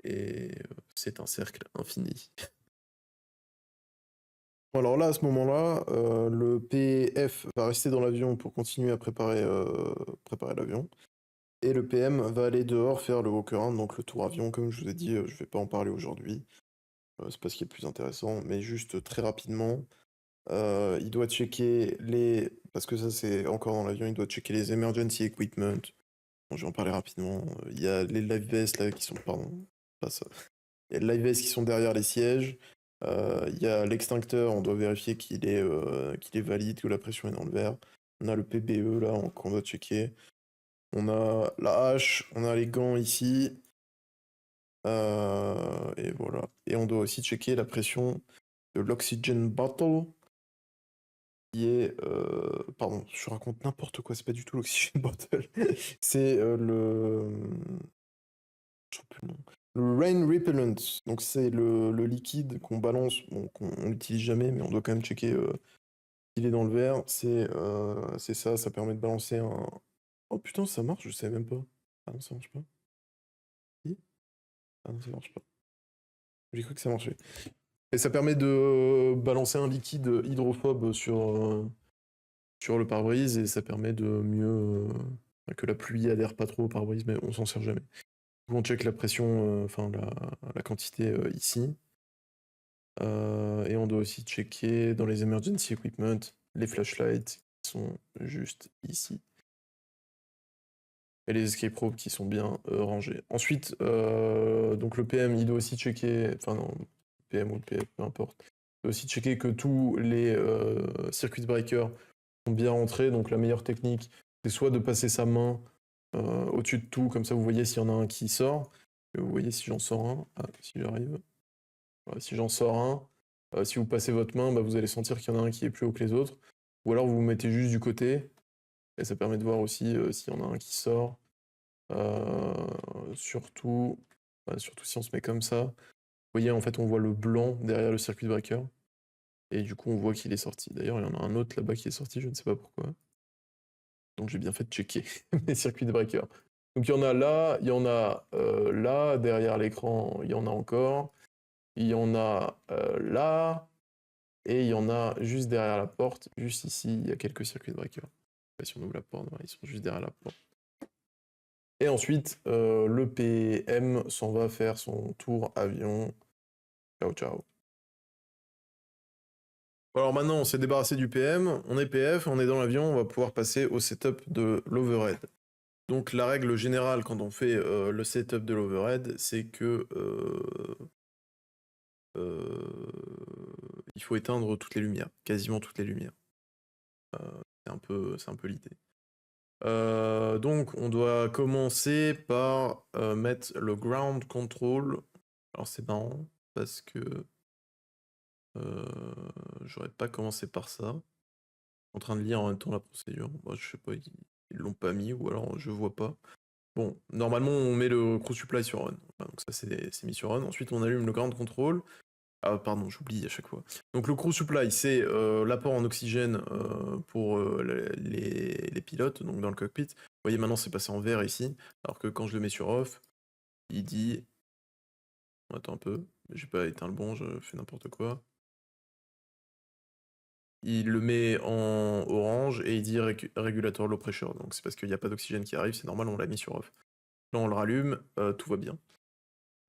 S1: et c'est un cercle infini. Bon, alors là, à ce moment-là, le PF va rester dans l'avion pour continuer à préparer l'avion. Et le PM va aller dehors faire le walk-around, donc le tour avion, comme je vous ai dit, je vais pas en parler aujourd'hui. C'est pas ce qui est le plus intéressant, mais juste très rapidement, il doit checker parce que ça c'est encore dans l'avion, il doit checker les emergency equipment, Bon, je vais en parler rapidement. Il y a les live vests là qui sont, pardon, pas ça. Il y a les live vests qui sont derrière les sièges. Il y a l'extincteur, on doit vérifier qu'il est valide, que la pression est dans le verre. On a le PBE là qu'on doit checker. On a la hache, on a les gants ici. Et voilà. Et on doit aussi checker la pression de l'oxygen bottle. Qui est. Pardon, je raconte n'importe quoi, c'est pas du tout l'oxygen bottle. C'est le. Je sais plus le nom. Le rain repellent. Donc c'est le liquide qu'on balance, bon, qu'on n'utilise jamais, mais on doit quand même checker qu'il est dans le verre. C'est ça, ça permet de balancer un. Oh putain, ça marche, je savais même pas. Ah non, ça marche pas. Si. Ah non, ça marche pas. J'ai cru que ça marchait. Et ça permet de balancer un liquide hydrophobe sur le pare-brise et ça permet de mieux que la pluie adhère pas trop au pare-brise, mais on s'en sert jamais. On check la pression, enfin la quantité ici. Et on doit aussi checker dans les emergency equipment les flashlights qui sont juste ici. Et les escape ropes qui sont bien rangés. Ensuite, donc le PM, il doit aussi checker, enfin non, le PM ou le PF, peu importe. Il doit aussi checker que tous les circuit breakers sont bien rentrés. Donc la meilleure technique, c'est soit de passer sa main au-dessus de tout, comme ça vous voyez s'il y en a un qui sort. Et vous voyez si j'en sors un. Ah, si j'arrive. Voilà, si j'en sors un, si vous passez votre main, bah, vous allez sentir qu'il y en a un qui est plus haut que les autres. Ou alors vous vous mettez juste du côté. Et ça permet de voir aussi s'il y en a un qui sort. Surtout si on se met comme ça. Vous voyez, en fait, on voit le blanc derrière le circuit breaker. Et du coup, on voit qu'il est sorti. D'ailleurs, il y en a un autre là-bas qui est sorti, je ne sais pas pourquoi. Donc j'ai bien fait de checker mes circuits breakers. Donc il y en a là, il y en a là, derrière l'écran, il y en a encore. Il y en a là, et il y en a juste derrière la porte, juste ici, il y a quelques circuits breakers. Si on ouvre la porte, ils sont juste derrière la porte. Et ensuite, le PM s'en va faire son tour avion. Ciao, ciao. Alors maintenant, on s'est débarrassé du PM, on est PF, on est dans l'avion, on va pouvoir passer au setup de l'overhead. Donc la règle générale quand on fait le setup de l'overhead, c'est que il faut éteindre toutes les lumières, quasiment toutes les lumières. C'est un peu l'idée. Donc on doit commencer par mettre le ground control. Alors c'est marrant parce que j'aurais pas commencé par ça. En train de lire en même temps la procédure. Moi, je sais pas, ils l'ont pas mis ou alors je vois pas. Bon, normalement on met le crew supply sur on. Voilà, donc ça c'est mis sur on. Ensuite on allume le ground control. Ah pardon, j'oublie à chaque fois. Donc le crew supply, c'est l'apport en oxygène pour les pilotes, donc dans le cockpit. Vous voyez maintenant c'est passé en vert ici, alors que quand je le mets sur off, il dit... Attends un peu, j'ai pas éteint le bon, je fais n'importe quoi. Il le met en orange et il dit régulateur low pressure, donc c'est parce qu'il n'y a pas d'oxygène qui arrive, c'est normal, on l'a mis sur off. Là on le rallume, tout va bien.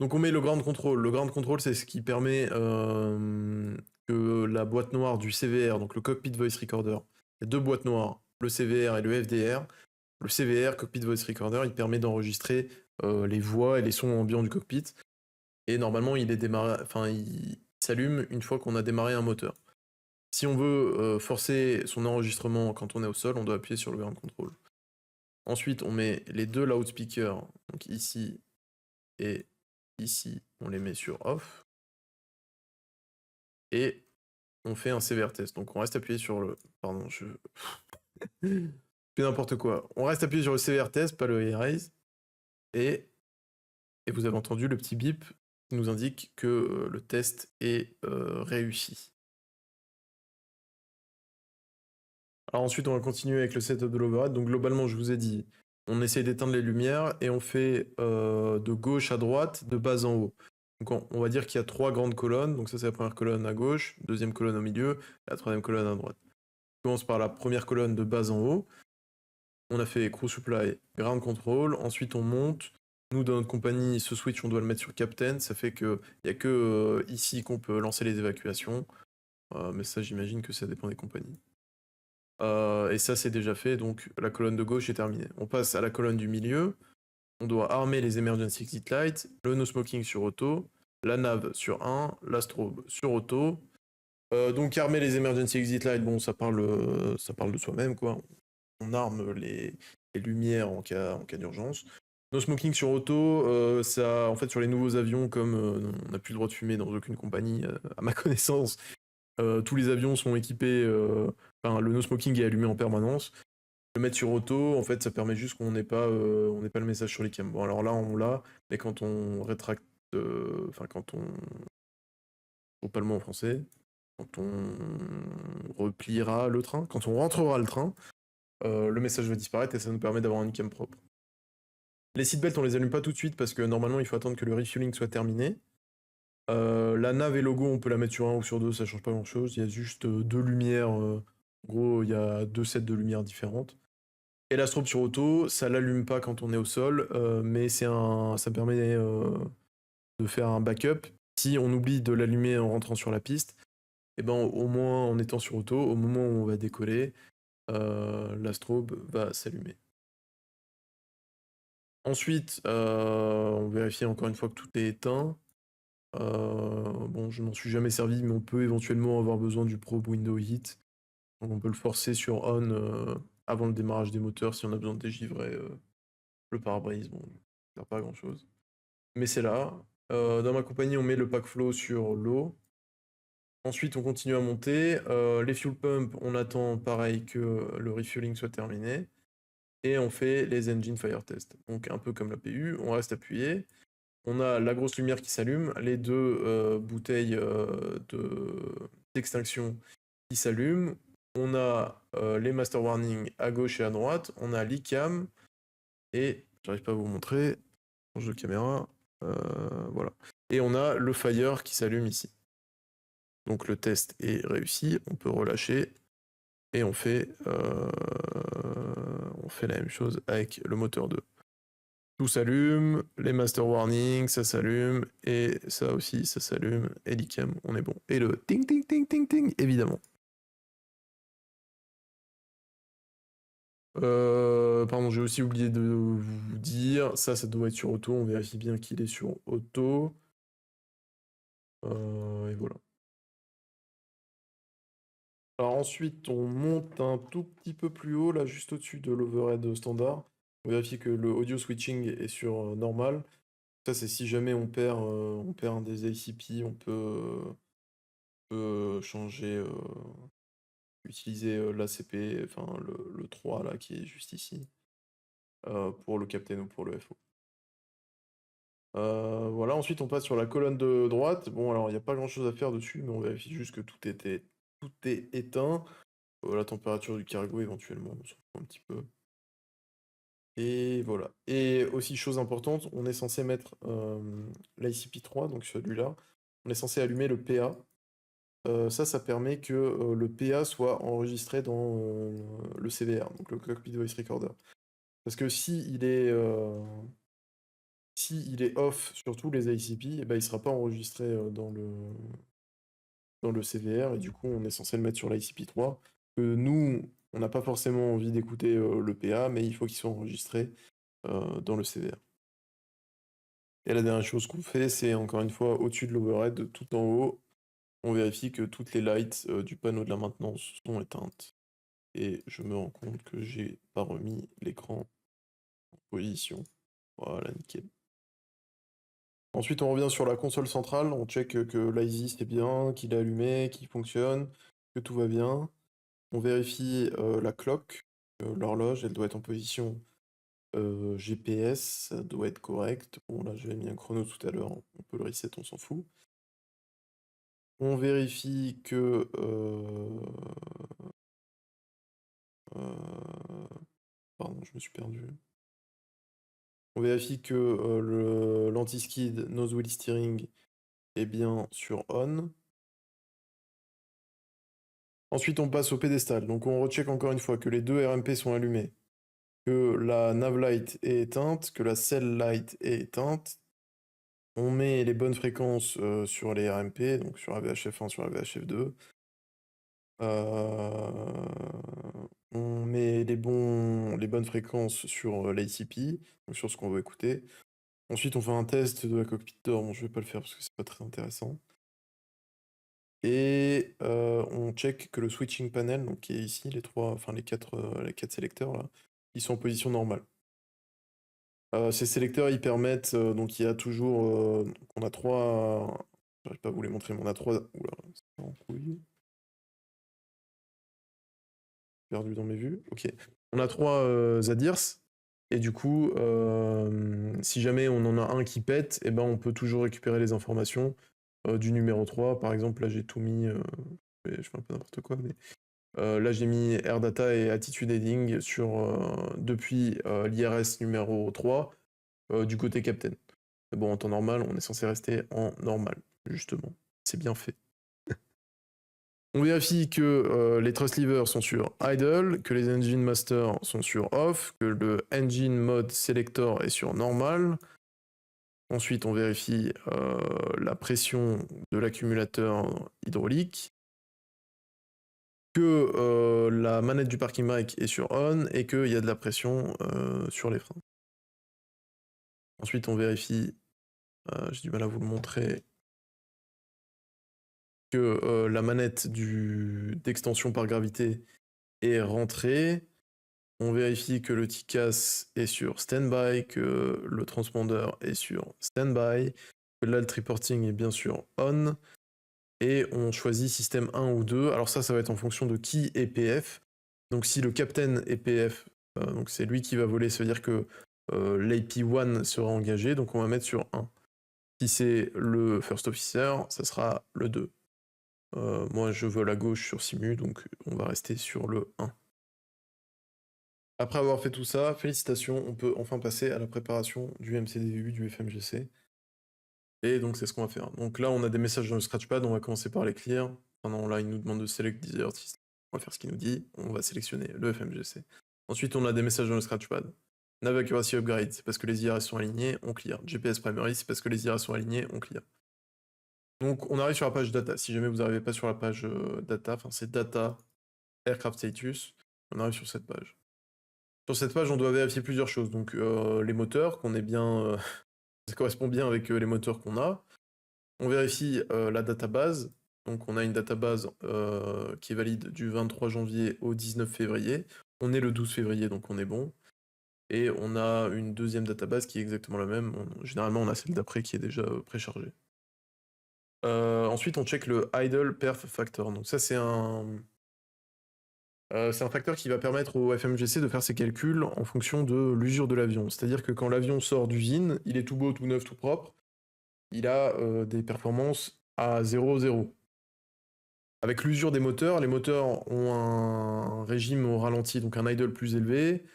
S1: Donc on met le ground control. Le ground control, c'est ce qui permet que la boîte noire du CVR, donc le cockpit voice recorder, il y a deux boîtes noires, le CVR et le FDR. Le CVR, cockpit voice recorder, il permet d'enregistrer les voix et les sons ambiants du cockpit. Et normalement, il s'allume une fois qu'on a démarré un moteur. Si on veut forcer son enregistrement quand on est au sol, on doit appuyer sur le ground control. Ensuite, on met les deux loudspeakers, donc ici et ici, on les met sur off. Et on fait un CVR test. Donc on reste appuyé sur le... Pardon, je fais n'importe quoi. On reste appuyé sur le CVR test, pas le erase. Et vous avez entendu le petit bip qui nous indique que le test est réussi. Alors ensuite, on va continuer avec le setup de l'overhead. Donc globalement, je vous ai dit, on essaie d'éteindre les lumières et on fait de gauche à droite, de bas en haut. Donc on va dire qu'il y a trois grandes colonnes. Donc ça, c'est la première colonne à gauche, deuxième colonne au milieu, et la troisième colonne à droite. On commence par la première colonne de bas en haut. On a fait crew supply, ground control. Ensuite, on monte. Nous, dans notre compagnie, ce switch, on doit le mettre sur captain. Ça fait qu'il n'y a que ici qu'on peut lancer les évacuations. Mais ça, j'imagine que ça dépend des compagnies. Et ça, c'est déjà fait, donc la colonne de gauche est terminée. On passe à la colonne du milieu. On doit armer les emergency exit lights, le no smoking sur auto, la nav sur 1, la strobe sur auto. Donc armer les emergency exit lights, bon, ça parle de soi-même, quoi. On arme les lumières en cas d'urgence. No smoking sur auto, ça, en fait, sur les nouveaux avions, comme on n'a plus le droit de fumer dans aucune compagnie, à ma connaissance, tous les avions sont équipés, enfin, le no smoking est allumé en permanence. Le mettre sur auto, en fait, ça permet juste qu'on n'ait pas le message sur les cams. Bon, alors là, on l'a, mais quand on rétracte, enfin, quand on, faut pas le mot en français, quand on repliera le train, quand on rentrera le train, le message va disparaître et ça nous permet d'avoir un cam propre. Les seatbelts, on les allume pas tout de suite parce que normalement, il faut attendre que le refueling soit terminé. La nav et logo, on peut la mettre sur 1 ou sur 2, ça change pas grand chose. Il y a juste deux lumières. En gros, il y a deux sets de lumières différentes. Et la strobe sur auto, ça l'allume pas quand on est au sol, mais ça permet de faire un backup. Si on oublie de l'allumer en rentrant sur la piste, et ben au moins en étant sur auto, au moment où on va décoller, la strobe va s'allumer. Ensuite, on vérifie encore une fois que tout est éteint. Bon, je m'en suis jamais servi, mais on peut éventuellement avoir besoin du probe window heat. Donc on peut le forcer sur on avant le démarrage des moteurs si on a besoin de dégivrer le pare-brise. Bon, ça sert pas à grand chose. Mais c'est là. Dans ma compagnie, on met le pack flow sur l'eau. Ensuite, on continue à monter. Les fuel pumps, on attend pareil que le refueling soit terminé. Et on fait les engine fire test. Donc un peu comme la PU, on reste appuyé. On a la grosse lumière qui s'allume, les deux bouteilles d'extinction qui s'allument. On a les master warning à gauche et à droite. On a l'ICAM. Et j'arrive pas à vous montrer. Change de caméra. Voilà. Et on a le fire qui s'allume ici. Donc le test est réussi. On peut relâcher. Et on fait la même chose avec le moteur 2. Tout s'allume, les master warnings, ça s'allume, et ça aussi, ça s'allume, et l'ICAM, on est bon. Et le ting ting ting ting ting, évidemment. Pardon, j'ai aussi oublié de vous dire, ça doit être sur auto, on vérifie bien qu'il est sur auto. Et voilà. Alors ensuite, on monte un tout petit peu plus haut, là, juste au-dessus de l'overhead standard. On vérifie que le audio switching est sur normal. Ça, c'est si jamais on perd un des ACP, on peut changer, utiliser l'ACP, enfin le 3 là qui est juste ici, pour le captain ou pour le FO. Voilà, ensuite on passe sur la colonne de droite. Bon, alors il n'y a pas grand chose à faire dessus, mais on vérifie juste que tout est éteint. La température du cargo éventuellement, on s'en fout un petit peu. Et voilà. Et aussi, chose importante, on est censé mettre l'ICP3, donc celui-là, on est censé allumer le PA. Ça permet que le PA soit enregistré dans le CVR, donc le Cockpit Voice Recorder. Parce que si il est off sur tous les ICP, eh ben, il ne sera pas enregistré dans le CVR, et du coup on est censé le mettre sur l'ICP3. Nous, on n'a pas forcément envie d'écouter le PA, mais il faut qu'il soit enregistré dans le CVR. Et la dernière chose qu'on fait, c'est encore une fois au-dessus de l'overhead, tout en haut, on vérifie que toutes les lights du panneau de la maintenance sont éteintes. Et je me rends compte que j'ai pas remis l'écran en position. Voilà, nickel. Ensuite, on revient sur la console centrale, on check que l'ISIS est bien, qu'il est allumé, qu'il fonctionne, que tout va bien. On vérifie la clock, l'horloge, elle doit être en position GPS, ça doit être correct. Bon, là, j'avais mis un chrono tout à l'heure, on peut le reset, on s'en fout. On vérifie que... Pardon, je me suis perdu. On vérifie que l'anti-skid nose wheel steering est bien sur on. Ensuite, on passe au pédestal. Donc, on recheck encore une fois que les deux RMP sont allumés, que la nav light est éteinte, que la cell light est éteinte. On met les bonnes fréquences sur les RMP, donc sur AVHF1, sur AVHF2. On met les bonnes fréquences sur l'ACP, donc sur ce qu'on veut écouter. Ensuite, on fait un test de la cockpit door. Bon, je vais pas le faire parce que c'est pas très intéressant. Et on check que le switching panel, donc qui est ici, les quatre sélecteurs là, ils sont en position normale. Ces sélecteurs, ils permettent, donc il y a toujours, on a trois, j'arrive pas à vous les montrer, mais on a trois, oula, c'est en couille. Perdu dans mes vues, ok. On a trois Zadirs, et du coup, si jamais on en a un qui pète, et ben on peut toujours récupérer les informations du numéro 3. Par exemple, là j'ai tout mis, je fais un peu n'importe quoi, mais là j'ai mis Air Data et Attitude Heading depuis l'IRS numéro 3 du côté Captain. Mais bon, en temps normal, on est censé rester en normal, justement. C'est bien fait. On vérifie que les thrust levers sont sur idle, que les engine master sont sur off, que le engine mode selector est sur normal. Ensuite, on vérifie la pression de l'accumulateur hydraulique, que la manette du parking brake est sur on et qu'il y a de la pression sur les freins. Ensuite, on vérifie, j'ai du mal à vous le montrer, que la manette d'extension par gravité est rentrée. On vérifie que le TCAS est sur standby, que le transpondeur est sur standby, que l'alt reporting est bien sûr on, et on choisit système 1 ou 2. Alors ça va être en fonction de qui est PF. Donc si le captain est PF, donc c'est lui qui va voler, ça veut dire que l'AP1 sera engagé, donc on va mettre sur 1. Si c'est le first officer, ça sera le 2. Moi je vole à gauche sur Simu, donc on va rester sur le 1. Après avoir fait tout ça, félicitations, on peut enfin passer à la préparation du MCDU, du FMGC. Et donc c'est ce qu'on va faire. Donc là on a des messages dans le Scratchpad, on va commencer par les clear. Pendant là il nous demande de select these artists. On va faire ce qu'il nous dit, on va sélectionner le FMGC. Ensuite on a des messages dans le Scratchpad. Nav accuracy upgrade, c'est parce que les IRS sont alignés, on clear. GPS primary, c'est parce que les IRS sont alignés, on clear. Donc on arrive sur la page data. Si jamais vous n'arrivez pas sur la page data, enfin c'est data aircraft status, on arrive sur cette page. Sur cette page, on doit vérifier plusieurs choses. Donc les moteurs, qu'on est bien, ça correspond bien avec les moteurs qu'on a. On vérifie la database. Donc on a une database qui est valide du 23 janvier au 19 février. On est le 12 février, donc on est bon. Et on a une deuxième database qui est exactement la même. Généralement, on a celle d'après qui est déjà préchargée. Ensuite, on check le idle perf factor. Donc ça, c'est un facteur qui va permettre au FMGC de faire ses calculs en fonction de l'usure de l'avion. C'est-à-dire que quand l'avion sort d'usine, il est tout beau, tout neuf, tout propre, il a des performances à 0,0. Avec l'usure des moteurs, les moteurs ont un régime au ralenti, donc un idle plus élevé,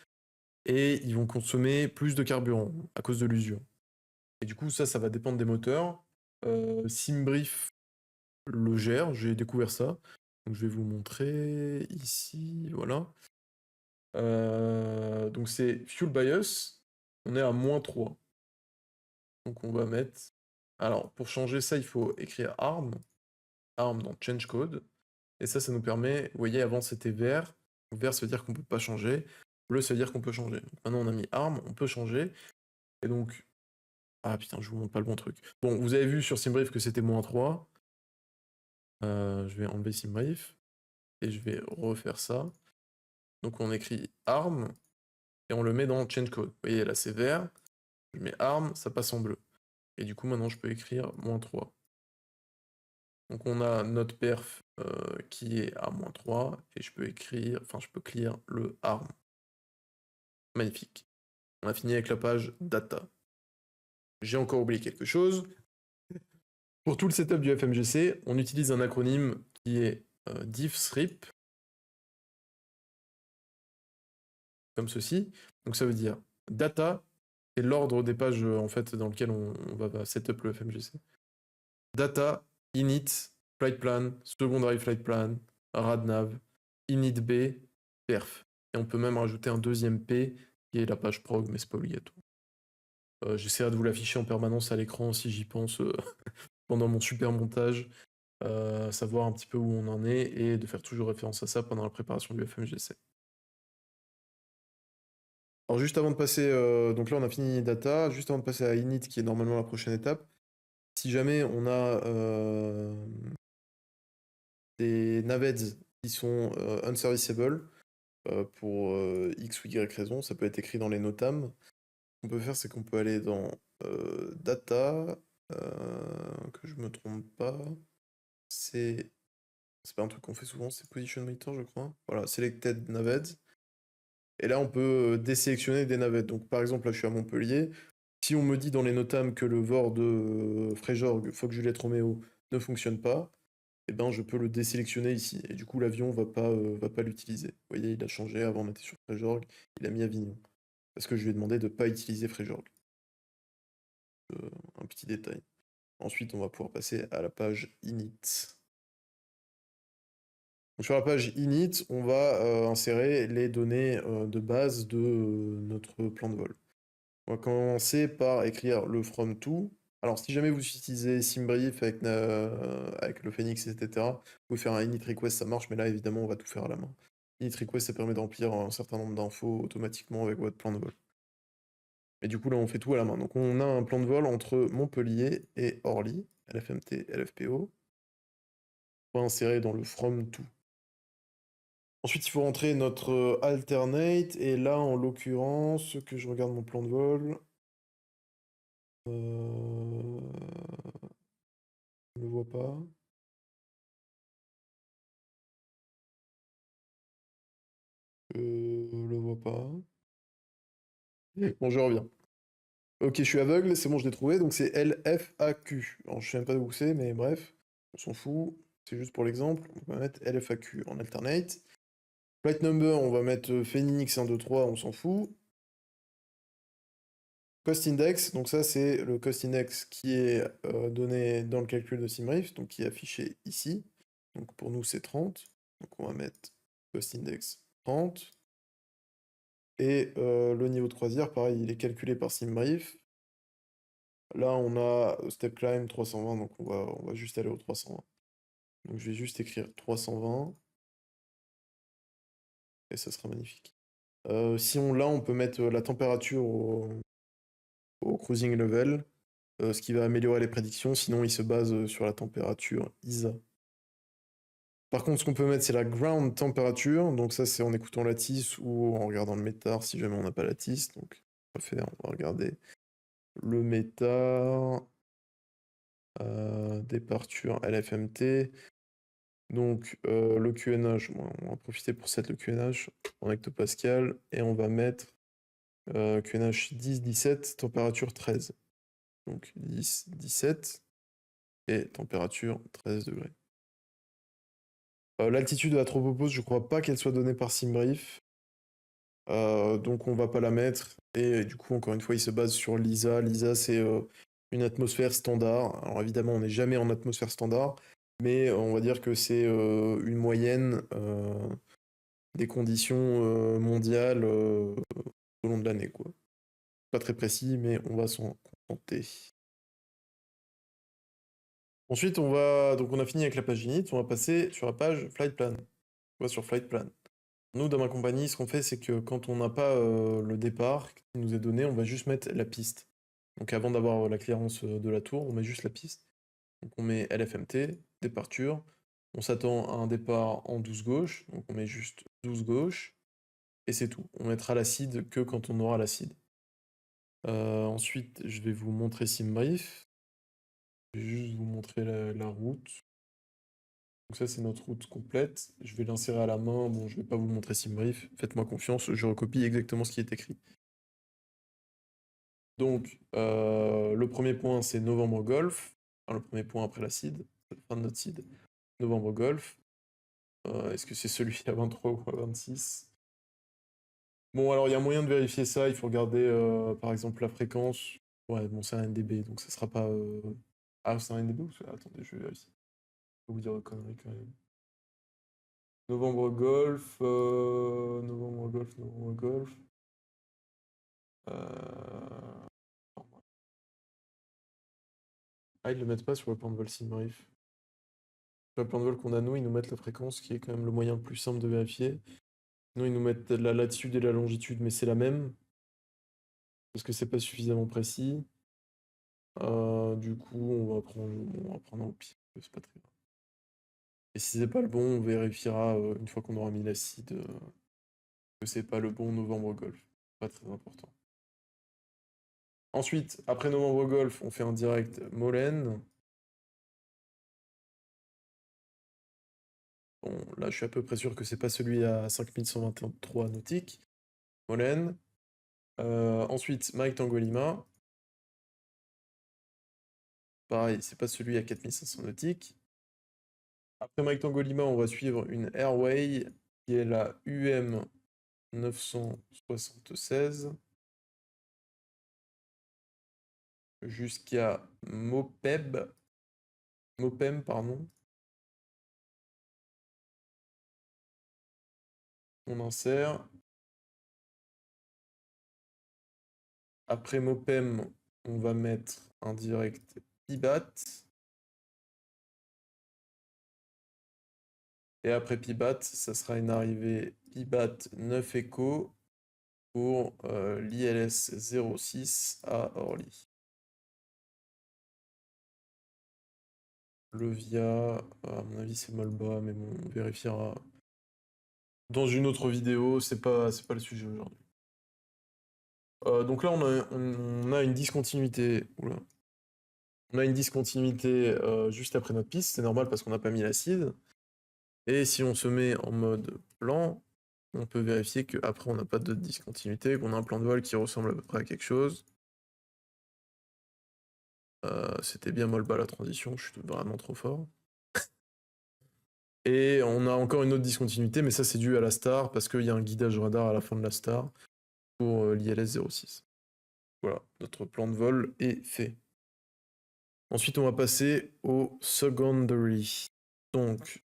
S1: et ils vont consommer plus de carburant à cause de l'usure. Et du coup, ça va dépendre des moteurs. Simbrief le gère, j'ai découvert ça. Donc je vais vous montrer ici, voilà. Donc c'est Fuel Bias, on est à -3. Donc on va mettre... Alors pour changer ça, il faut écrire ARM dans Change Code. Et ça nous permet, vous voyez avant c'était vert. Vert ça veut dire qu'on peut pas changer. Bleu ça veut dire qu'on peut changer. Donc, maintenant on a mis ARM, on peut changer. Et donc... Ah putain, je vous montre pas le bon truc. Bon, vous avez vu sur Simbrief que c'était -3. Je vais enlever Simbrief. Et je vais refaire ça. Donc on écrit ARM. Et on le met dans Change Code. Vous voyez là c'est vert. Je mets ARM, ça passe en bleu. Et du coup, maintenant, je peux écrire -3. Donc, on a notre perf qui est à -3. Et je peux écrire, enfin, je peux clear le ARM. Magnifique. On a fini avec la page data. J'ai encore oublié quelque chose. Pour tout le setup du FMGC, on utilise un acronyme qui est diffsrip. Comme ceci. Donc, ça veut dire data, c'est l'ordre des pages en fait dans lequel on va setup le FMGC. Data, init, flight plan, secondary flight plan, radnav, init B, perf. Et on peut même rajouter un deuxième P qui est la page prog, mais c'est pas obligatoire. J'essaierai de vous l'afficher en permanence à l'écran si j'y pense pendant mon super montage. savoir un petit peu où on en est et de faire toujours référence à ça pendant la préparation du FMGC. Alors juste avant de passer, donc là on a fini data, juste avant de passer à init qui est normalement la prochaine étape, si jamais on a des navets qui sont unserviceable pour X ou Y raison, ça peut être écrit dans les notam. Ce qu'on peut faire, c'est qu'on peut aller dans data, que je me trompe pas, c'est pas un truc qu'on fait souvent, c'est position monitor je crois. Voilà, selected navets. Et là on peut désélectionner des navets. Donc par exemple là je suis à Montpellier. Si on me dit dans les notam que le VOR de Frejorg, Fock Juliette Roméo ne fonctionne pas, eh ben je peux le désélectionner ici. Et du coup l'avion va pas l'utiliser. Vous voyez, il a changé, avant on était sur Frejorg, il a mis Avignon. Parce que je lui ai demandé de ne pas utiliser Frejorg. Un petit détail. Ensuite on va pouvoir passer à la page init. Donc, sur la page init, on va insérer les données de base de notre plan de vol. On va commencer par écrire le from to. Alors si jamais vous utilisez SimBrief avec le Phoenix, etc., vous pouvez faire un init request, ça marche, mais là évidemment on va tout faire à la main. Init request, ça permet de remplir un certain nombre d'infos automatiquement avec votre plan de vol. Et du coup là on fait tout à la main. Donc on a un plan de vol entre Montpellier et Orly, LFMT, LFPO. On va insérer dans le from to. Ensuite, il faut rentrer notre alternate, et là, en l'occurrence, que je regarde mon plan de vol, je ne le vois pas. Je le vois pas. Bon, je reviens. Ok, je suis aveugle, c'est bon, je l'ai trouvé, donc c'est LFAQ. Alors, je sais même pas où c'est, mais bref, on s'en fout. C'est juste pour l'exemple. On va mettre LFAQ en alternate. Flight number, on va mettre Phoenix 1, 2, 3, on s'en fout. Cost index, donc ça c'est le cost index qui est donné dans le calcul de SimRiff, donc qui est affiché ici. Donc pour nous c'est 30, donc on va mettre cost index 30. Et le niveau de croisière, pareil, il est calculé par SimRiff. Là on a step climb 320, donc on va juste aller au 320. Donc je vais juste écrire 320, et ça sera magnifique. Si on peut mettre la température au cruising level. Ce qui va améliorer les prédictions, sinon il se base sur la température ISA. Par contre, ce qu'on peut mettre, c'est la ground temperature, donc ça c'est en écoutant la TIS ou en regardant le METAR si jamais on n'a pas la TIS. Donc on va regarder le METAR, départure LFMT, donc le QNH, on va profiter pour set le QNH en hectopascal, et on va mettre QNH 10-17, température 13. Donc 10-17, et température 13 degrés. L'altitude de la tropopause, je crois pas qu'elle soit donnée par SimBrief. Donc on va pas la mettre. Et du coup, encore une fois, il se base sur l'ISA. L'ISA, c'est une atmosphère standard. Alors évidemment, on n'est jamais en atmosphère standard, mais on va dire que c'est une moyenne des conditions mondiales au long de l'année, quoi. Pas très précis, mais on va s'en contenter. Ensuite, donc on a fini avec la page init, on va passer sur la page flight plan. On va sur flight plan. Nous, dans ma compagnie, ce qu'on fait, c'est que quand on n'a pas le départ qui nous est donné, on va juste mettre la piste. Donc avant d'avoir la clearance de la tour, on met juste la piste. Donc on met LFMT, départure. On s'attend à un départ en 12 gauche, donc on met juste 12 gauche, et c'est tout. On mettra l'acide que quand on aura l'acide. Ensuite, je vais vous montrer SimBrief. Je vais juste vous montrer la route. Donc ça, c'est notre route complète. Je vais l'insérer à la main. Bon, je vais pas vous montrer SimBrief. Faites-moi confiance, je recopie exactement ce qui est écrit. Donc, le premier point, c'est Novembre Golf. Enfin, le premier point après l'acide, c'est la fin de notre seed. Novembre Golf. Est-ce que c'est celui à 23 ou à 26? Bon, alors il y a moyen de vérifier ça. Il faut regarder, par exemple, la fréquence. Ouais, bon, c'est un NDB, donc ça sera pas... Ah, c'est un NDB ou c'est... Attendez, je vais vérifier. Je vais vous dire de conneries quand même. Novembre Golf... Novembre Golf, Novembre Golf... Euh... Ah, ils le mettent pas sur le plan de vol Simbrief. le plan de vol qu'on a, nous, ils nous mettent la fréquence, qui est quand même le moyen le plus simple de vérifier. Nous, ils nous mettent la latitude et la longitude, mais c'est la même, parce que c'est pas suffisamment précis. Du coup, on va prendre un au pire, c'est pas très grave. Et si c'est pas le bon, on vérifiera une fois qu'on aura mis l'acide que c'est pas le bon Novembre Golf. Pas très important. Ensuite, après Novembre Golf, on fait un direct Molène. Bon, là, je suis à peu près sûr que c'est pas celui à 5123 nautiques. Molène. Ensuite, Mike Tango Lima. Pareil, c'est pas celui à 4500 nautiques. Après Mike Tango Lima, on va suivre une Airway qui est la UM 976 jusqu'à Mopem, pardon. On insère. Après Mopem, on va mettre un direct Pibat. Et après Pibat, ça sera une arrivée Pibat 9 Echo pour l'ILS 06 à Orly. Le VIA, à mon avis c'est Molba, mais bon, on vérifiera dans une autre vidéo, c'est pas le sujet aujourd'hui. Donc là on a une discontinuité. Oula. On a une discontinuité juste après notre piste, c'est normal parce qu'on n'a pas mis l'acide. Et si on se met en mode plan, on peut vérifier qu'après on n'a pas de discontinuité, qu'on a un plan de vol qui ressemble à peu près à quelque chose. C'était bien Molba la transition, je suis vraiment trop fort. Et on a encore une autre discontinuité, mais ça c'est dû à la star, parce qu'il y a un guidage radar à la fin de la star pour l'ILS 06. Voilà, notre plan de vol est fait. Ensuite, on va passer au secondary. Donc,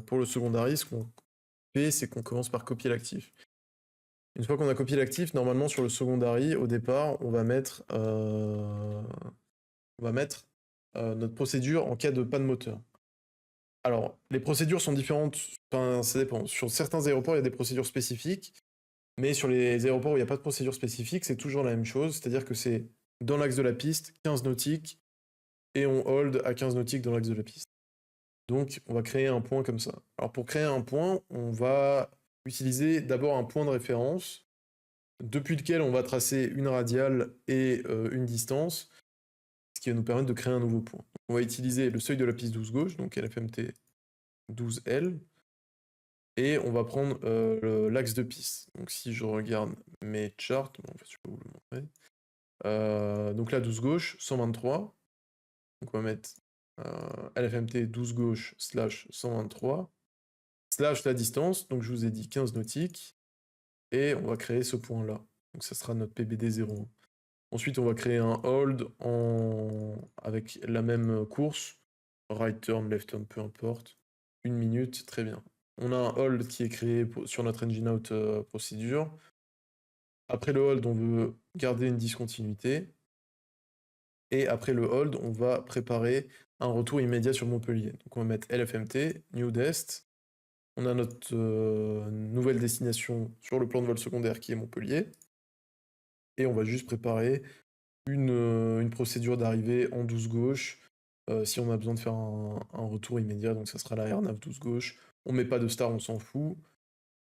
S1: pour le secondary, ce qu'on fait, c'est qu'on commence par copier l'actif. Une fois qu'on a copié l'actif, normalement sur le secondary, au départ, on va mettre notre procédure en cas de panne moteur. Alors, les procédures sont différentes, enfin, ça dépend. Sur certains aéroports, il y a des procédures spécifiques, mais sur les aéroports où il n'y a pas de procédure spécifique, c'est toujours la même chose, c'est-à-dire que c'est dans l'axe de la piste, 15 nautiques, et on hold à 15 nautiques dans l'axe de la piste. Donc, on va créer un point comme ça. Alors, pour créer un point, on va utiliser d'abord un point de référence, depuis lequel on va tracer une radiale et une distance, ce qui va nous permettre de créer un nouveau point. On va utiliser le seuil de la piste 12 gauche, donc LFMT 12L, et on va prendre l'axe de piste. Donc si je regarde mes charts, bon, en fait, je peux vous le montrer. Donc là, 12 gauche, 123. Donc on va mettre LFMT 12 gauche / 123, / la distance, donc je vous ai dit 15 nautiques, et on va créer ce point-là. Donc ça sera notre PBD 01. Ensuite, on va créer un hold avec la même course, right turn, left turn, peu importe, 1 minute, très bien. On a un hold qui est créé sur notre engine out procédure. Après le hold, on veut garder une discontinuité. Et après le hold, on va préparer un retour immédiat sur Montpellier. Donc on va mettre LFMT, New Dest. On a notre nouvelle destination sur le plan de vol secondaire qui est Montpellier. Et on va juste préparer une procédure d'arrivée en 12 gauche si on a besoin de faire un retour immédiat. Donc ça sera la AirNav 12 gauche. On met pas de star, on s'en fout. De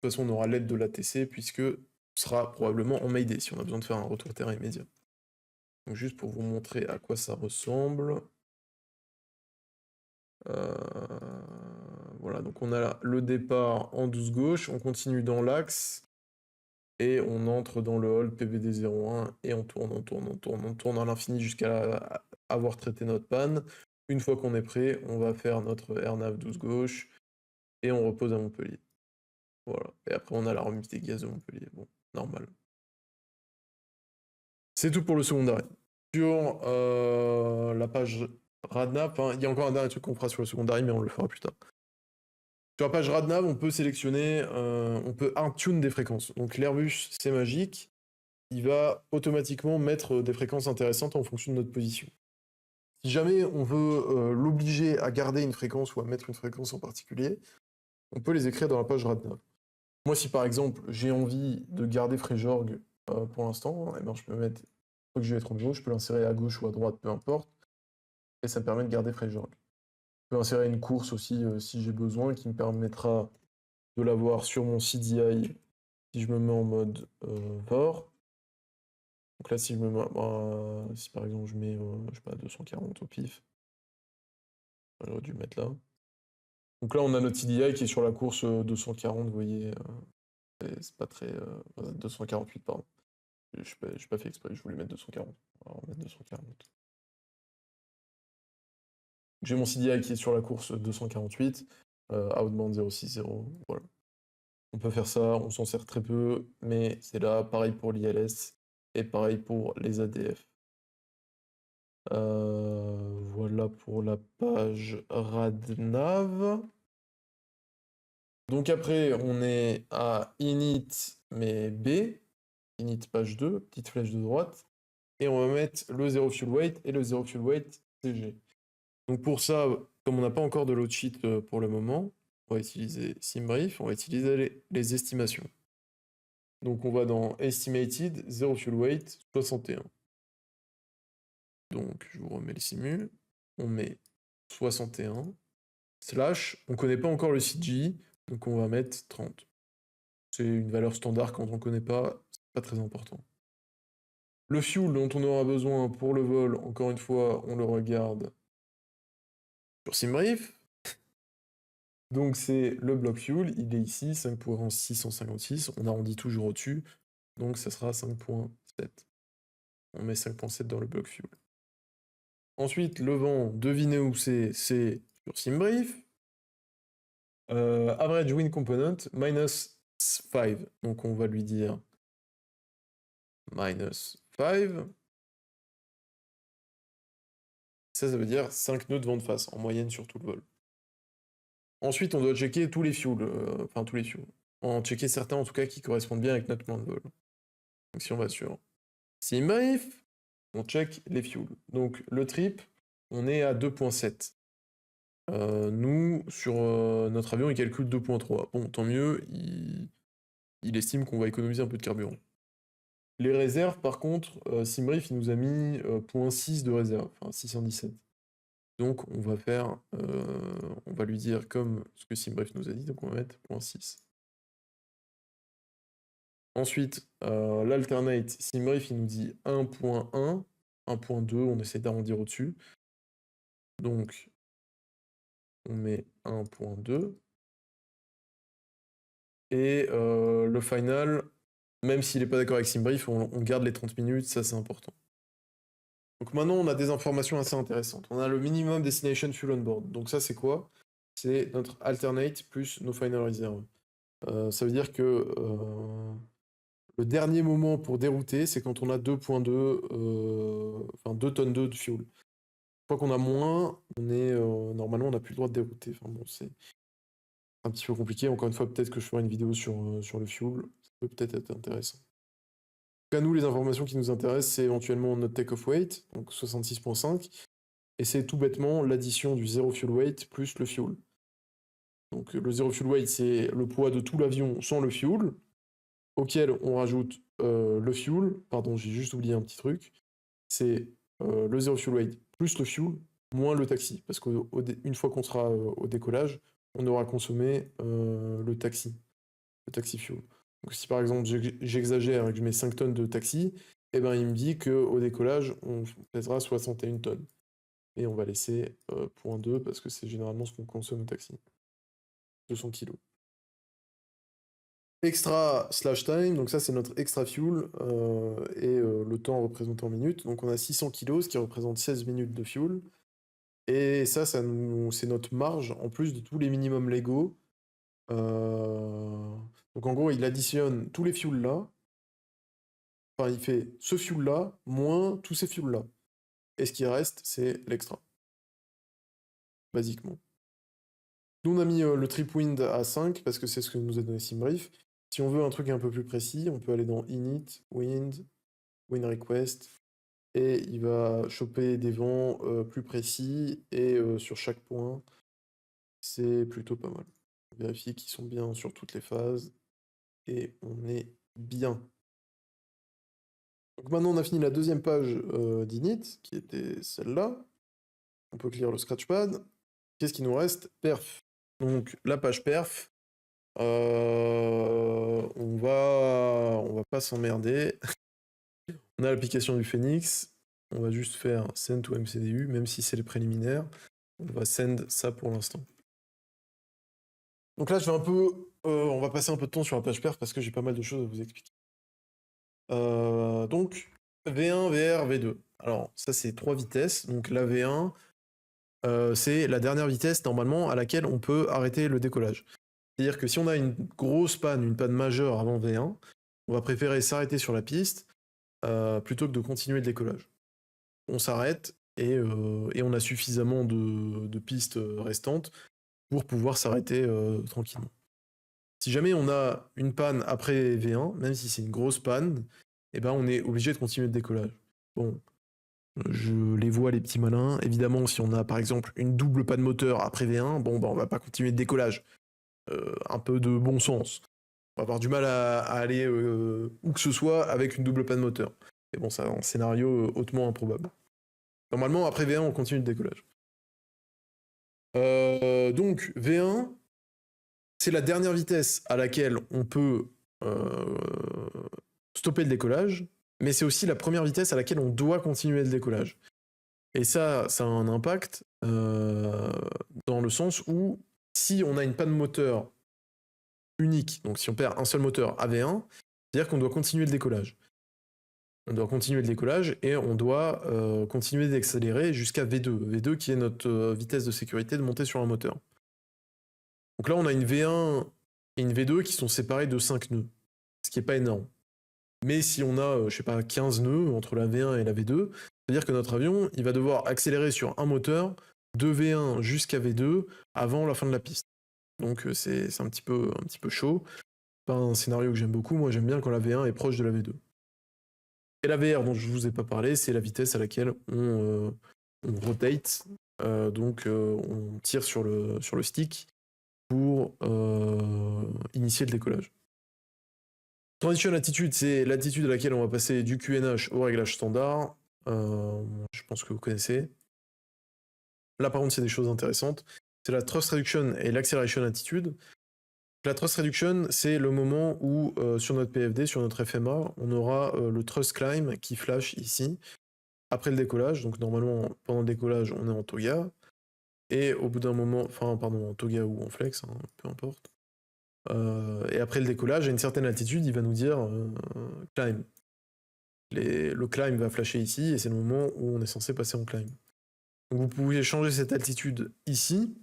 S1: toute façon, on aura l'aide de l'ATC puisque ce sera probablement en Mayday si on a besoin de faire un retour terrain immédiat. Donc juste pour vous montrer à quoi ça ressemble. Voilà, donc on a le départ en 12 gauche, on continue dans l'axe, et on entre dans le hold PVD 01, et on tourne à l'infini jusqu'à avoir traité notre panne. Une fois qu'on est prêt, on va faire notre AirNav 12 gauche, et on repose à Montpellier. Voilà, et après on a la remise des gaz de Montpellier, bon, normal. C'est tout pour le secondary. Sur la page Radnap, hein, il y a encore un dernier truc qu'on fera sur le secondary, mais on le fera plus tard. Sur la page Radnav, on peut sélectionner, on peut intune des fréquences. Donc l'Airbus, c'est magique, il va automatiquement mettre des fréquences intéressantes en fonction de notre position. Si jamais on veut l'obliger à garder une fréquence ou à mettre une fréquence en particulier, on peut les écrire dans la page radnav. Moi, si par exemple j'ai envie de garder Frejorg pour l'instant, eh ben, je peux mettre, faut que je vais être en gauche, je peux l'insérer à gauche ou à droite, peu importe, et ça me permet de garder Frejorg. Je peux insérer une course aussi si j'ai besoin, qui me permettra de l'avoir sur mon CDI si je me mets en mode VOR. Donc là, si je me mets, si par exemple je mets, je sais pas, 240 au pif, j'aurais dû le mettre là. Donc là, on a notre CDI qui est sur la course 240, vous voyez, c'est pas très... 248, pardon. Je n'ai pas fait exprès, je voulais mettre 240. Alors, on va mettre 240. J'ai mon CDI qui est sur la course 248, outbound 060, voilà. On peut faire ça, on s'en sert très peu, mais c'est là, pareil pour l'ILS, et pareil pour les ADF. Voilà pour la page radnav. Donc après, on est à init, mais B, init page 2, petite flèche de droite, et on va mettre le 0 fuel weight et le 0 fuel weight CG. Donc pour ça, comme on n'a pas encore de load sheet pour le moment, on va utiliser SimBrief, on va utiliser les estimations. Donc on va dans Estimated, 0 fuel weight, 61. Donc je vous remets le simu, on met 61, slash, on ne connaît pas encore le CG, donc on va mettre 30. C'est une valeur standard quand on ne connaît pas, c'est pas très important. Le fuel dont on aura besoin pour le vol, encore une fois, on le regarde sur SimBrief. Donc c'est le bloc fuel, il est ici, 5.656, on arrondit toujours au-dessus, donc ça sera 5.7. On met 5.7 dans le bloc fuel. Ensuite, le vent, devinez où c'est sur SimBrief. Average wind component, -5. Donc on va lui dire -5. Ça veut dire 5 nœuds de vent de face, en moyenne sur tout le vol. Ensuite, on doit checker tous les fuels, enfin tous les fuels. En checker certains en tout cas qui correspondent bien avec notre plan de vol. Donc si on va sur SimBrief, on check les fuels. Donc le trip, on est à 2.7. Nous, sur notre avion, il calcule 2.3. Bon, tant mieux, il estime qu'on va économiser un peu de carburant. Les réserves, par contre, SimBrief, il nous a mis 0.6 de réserve, enfin 617. Donc on va faire, on va lui dire comme ce que SimBrief nous a dit, donc on va mettre 0.6. Ensuite, l'alternate, SimBrief, il nous dit 1.1, 1.2, on essaie d'arrondir au-dessus. Donc, on met 1.2. Et le final, même s'il n'est pas d'accord avec SimBrief, on garde les 30 minutes, ça c'est important. Donc maintenant, on a des informations assez intéressantes. On a le minimum destination fuel on board. Donc ça, c'est quoi? C'est notre alternate plus nos final reserve. Ça veut dire que le dernier moment pour dérouter, c'est quand on a 2.2, enfin 2 tonnes de fuel. Une fois qu'on a moins, on est normalement on n'a plus le droit de dérouter. Enfin bon, c'est un petit peu compliqué. Encore une fois, peut-être que je ferai une vidéo sur le fuel. Ça peut peut-être être intéressant. En tout cas, nous, les informations qui nous intéressent, c'est éventuellement notre take-off weight, donc 66.5, et c'est tout bêtement l'addition du 0 fuel weight plus le fuel. Donc le 0 fuel weight, c'est le poids de tout l'avion sans le fuel, auquel on rajoute le fuel, pardon, j'ai juste oublié un petit truc, c'est le 0 fuel weight plus le fuel, moins le taxi, parce qu'une fois qu'on sera au décollage, on aura consommé le taxi fuel. Donc si par exemple j'exagère et que je mets 5 tonnes de taxi, eh ben, il me dit qu'au décollage, on pèsera 61 tonnes. Et on va laisser 0.2 parce que c'est généralement ce qu'on consomme au taxi. 200 kg. Extra slash time, donc ça c'est notre extra fuel et le temps représenté en minutes. Donc on a 600 kg, ce qui représente 16 minutes de fuel. Et ça c'est notre marge en plus de tous les minimums légaux. Donc en gros, il additionne tous les fuels là. Enfin, il fait ce fuel là moins tous ces fuels là. Et ce qui reste, c'est l'extra. Basiquement. Nous, on a mis le trip wind à 5 parce que c'est ce que nous a donné SimBrief. Si on veut un truc un peu plus précis, on peut aller dans init, wind, wind request, et il va choper des vents plus précis, et sur chaque point, c'est plutôt pas mal. Vérifier qu'ils sont bien sur toutes les phases, et on est bien. Donc maintenant, on a fini la deuxième page d'init, qui était celle-là. On peut clear le scratchpad. Qu'est-ce qui nous reste? Perf. Donc la page perf, on va pas s'emmerder. On a l'application du Phoenix. On va juste faire send to MCDU, même si c'est les préliminaires. On va send ça pour l'instant. Donc là, on va passer un peu de temps sur la page perf parce que j'ai pas mal de choses à vous expliquer. Donc, V1, VR, V2. Alors, ça, c'est 3 vitesses. Donc, la V1, c'est la dernière vitesse, normalement, à laquelle on peut arrêter le décollage. C'est-à-dire que si on a une grosse panne, une panne majeure avant V1, on va préférer s'arrêter sur la piste plutôt que de continuer le décollage. On s'arrête et on a suffisamment de pistes restantes pour pouvoir s'arrêter tranquillement. Si jamais on a une panne après V1, même si c'est une grosse panne, eh ben on est obligé de continuer le décollage. Bon, je les vois les petits malins. Évidemment, si on a par exemple une double panne moteur après V1, bon, ben on va pas continuer le décollage. Un peu de bon sens. On va avoir du mal à aller où que ce soit avec une double panne moteur. Et bon, c'est un scénario hautement improbable. Normalement, après V1, on continue le décollage. Donc, V1, c'est la dernière vitesse à laquelle on peut stopper le décollage, mais c'est aussi la première vitesse à laquelle on doit continuer le décollage. Et ça a un impact dans le sens où si on a une panne moteur unique, donc si on perd un seul moteur à V1, c'est-à-dire qu'on doit continuer le décollage. On doit continuer le décollage et on doit continuer d'accélérer jusqu'à V2. V2 qui est notre vitesse de sécurité de monter sur un moteur. Donc là, on a une V1 et une V2 qui sont séparées de 5 nœuds, ce qui n'est pas énorme. Mais si on a, je sais pas, 15 nœuds entre la V1 et la V2, c'est-à-dire que notre avion, il va devoir accélérer sur un moteur de V1 jusqu'à V2 avant la fin de la piste. Donc c'est un petit peu chaud. Pas un scénario que j'aime beaucoup. Moi, j'aime bien quand la V1 est proche de la V2. Et la VR dont je vous ai pas parlé, c'est la vitesse à laquelle on rotate, donc on tire sur le stick pour initier le décollage. Transition attitude, c'est l'attitude à laquelle on va passer du QNH au réglage standard. Je pense que vous connaissez. Là, par contre, c'est des choses intéressantes. C'est la thrust reduction et l'acceleration attitude. La thrust reduction, c'est le moment où, sur notre PFD, sur notre FMA, on aura le thrust climb qui flash ici, après le décollage. Donc normalement, pendant le décollage, on est en toga. Et au bout d'un moment, enfin, pardon, en toga ou en flex, hein, peu importe. Et après le décollage, à une certaine altitude, il va nous dire climb. Le climb va flasher ici, et c'est le moment où on est censé passer en climb. Donc vous pouvez changer cette altitude ici,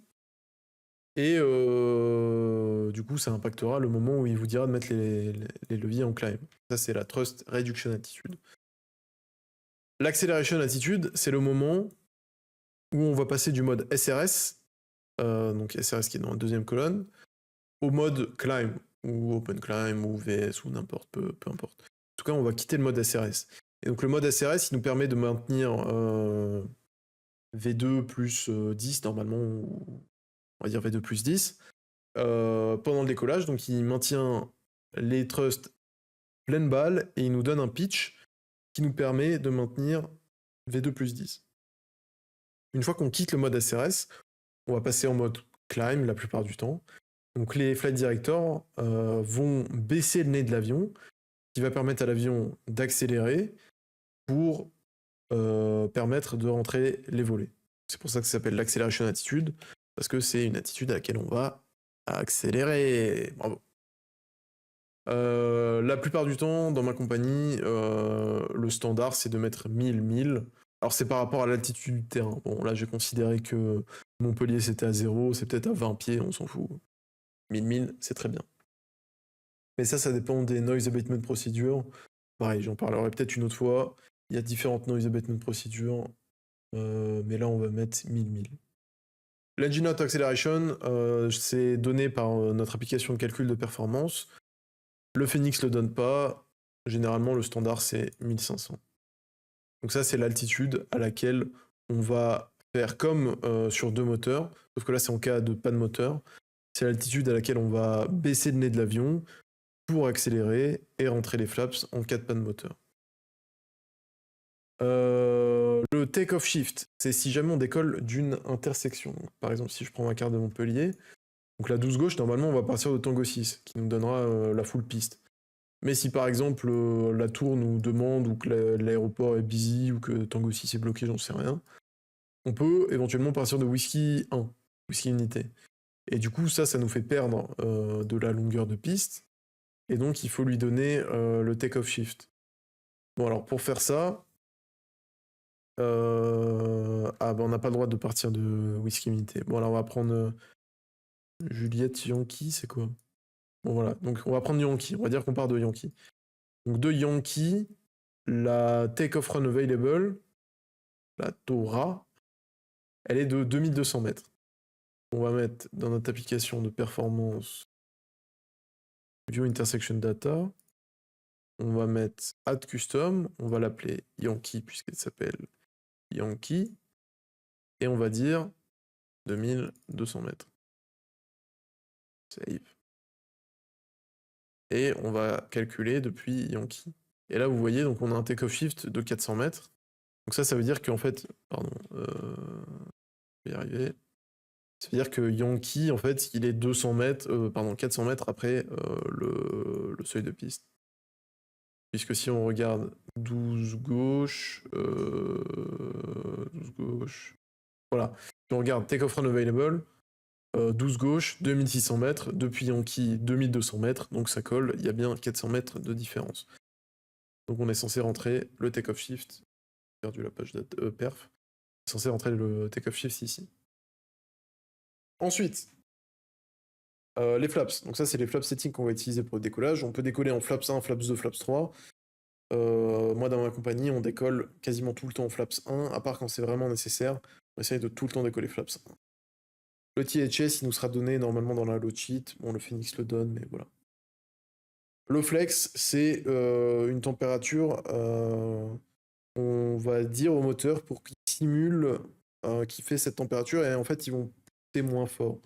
S1: et du coup ça impactera le moment où il vous dira de mettre les leviers en climb. Ça c'est la thrust reduction attitude. L'acceleration attitude, c'est le moment où on va passer du mode SRS, donc SRS qui est dans la deuxième colonne, au mode climb, ou open climb, ou VS, ou n'importe, peu importe. En tout cas, on va quitter le mode SRS. Et donc le mode SRS, il nous permet de maintenir V2 plus 10 normalement, ou on va dire V2 plus 10, pendant le décollage. Donc il maintient les thrusts pleine balle et il nous donne un pitch qui nous permet de maintenir V2 plus 10. Une fois qu'on quitte le mode SRS, on va passer en mode climb la plupart du temps. Donc les flight directors vont baisser le nez de l'avion, qui va permettre à l'avion d'accélérer pour permettre de rentrer les volets. C'est pour ça que ça s'appelle l'accélération attitude, parce que c'est une attitude à laquelle on va accélérer. Bravo. La plupart du temps, dans ma compagnie, le standard, c'est de mettre 1000. Alors, c'est par rapport à l'altitude du terrain. Bon, là, j'ai considéré que Montpellier, c'était à 0, c'est peut-être à 20 pieds, on s'en fout. 1000, c'est très bien. Mais ça dépend des noise abatement procedures. Pareil, j'en parlerai peut-être une autre fois. Il y a différentes noise abatement procedures, mais là, on va mettre 1000. L'engine out acceleration, c'est donné par notre application de calcul de performance. Le Phoenix le donne pas. Généralement, le standard, c'est 1500. Donc ça, c'est l'altitude à laquelle on va faire comme sur 2 moteurs, sauf que là, c'est en cas de pas de moteur. C'est l'altitude à laquelle on va baisser le nez de l'avion pour accélérer et rentrer les flaps en cas de panne moteur. Le take-off shift, c'est si jamais on décolle d'une intersection. Donc, par exemple, si je prends ma carte de Montpellier, donc la 12 gauche, normalement, on va partir de Tango 6, qui nous donnera la full piste. Mais si par exemple la tour nous demande ou que l'aéroport est busy ou que Tango 6 est bloqué, j'en sais rien, on peut éventuellement partir de Whisky 1, Whisky Unité. Et du coup, ça nous fait perdre de la longueur de piste. Et donc, il faut lui donner le take-off shift. Bon, alors pour faire ça, on n'a pas le droit de partir de Whisky Unité. Bon, alors on va prendre Juliette Yankee, c'est quoi? Bon, voilà. Donc, on va prendre Yankee. On va dire qu'on part de Yankee. Donc, de Yankee, la take-off run available, la TORA, elle est de 2200 mètres. On va mettre dans notre application de performance View Intersection Data, on va mettre Add Custom, on va l'appeler Yankee puisqu'elle s'appelle Yankee, et on va dire 2200 mètres. Save. Et on va calculer depuis Yankee. Et là, vous voyez, donc on a un take-off shift de 400 mètres. Donc ça veut dire qu'en fait, pardon, je vais y arriver. Ça veut dire que Yankee, en fait, il est 400 mètres après le seuil de piste. Puisque si on regarde 12 gauche, voilà. Si on regarde take-off run available, 12 gauche, 2600 mètres, depuis Yankee, 2200 mètres, donc ça colle, il y a bien 400 mètres de différence. Donc on est censé rentrer le take-off shift, j'ai perdu la page perf, on est censé rentrer le take-off shift ici. Ensuite, les flaps. Donc ça, c'est les flaps settings qu'on va utiliser pour le décollage. On peut décoller en flaps 1, flaps 2, flaps 3. Moi, dans ma compagnie, on décolle quasiment tout le temps en flaps 1, à part quand c'est vraiment nécessaire. On essaye de tout le temps décoller flaps 1. Le THS, il nous sera donné normalement dans la load sheet. Bon, le Phoenix le donne, mais voilà. Le flex, c'est une température, on va dire au moteur pour qu'il simule qu'il fait cette température, et en fait, ils vont pousser moins fort.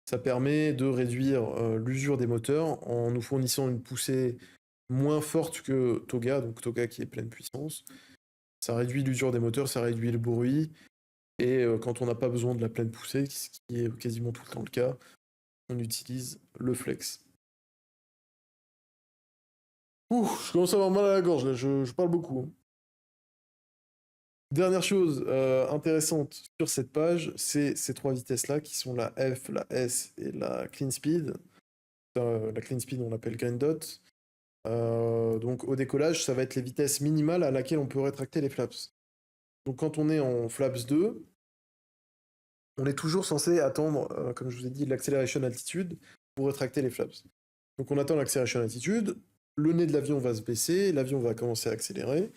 S1: Ça permet de réduire l'usure des moteurs en nous fournissant une poussée moins forte que Toga, donc Toga qui est pleine puissance. Ça réduit l'usure des moteurs, ça réduit le bruit, et quand on n'a pas besoin de la pleine poussée, ce qui est quasiment tout le temps le cas, on utilise le flex. Ouh, je commence à avoir mal à la gorge là, je parle beaucoup. Dernière chose intéressante sur cette page, c'est ces 3 vitesses-là qui sont la F, la S et la Clean Speed. La Clean Speed, on l'appelle Green Dot. Donc au décollage, ça va être les vitesses minimales à laquelle on peut rétracter les flaps. Donc quand on est en flaps 2, on est toujours censé attendre, comme je vous ai dit, l'accélération altitude pour rétracter les flaps. Donc on attend l'accélération altitude, le nez de l'avion va se baisser, l'avion va commencer à accélérer,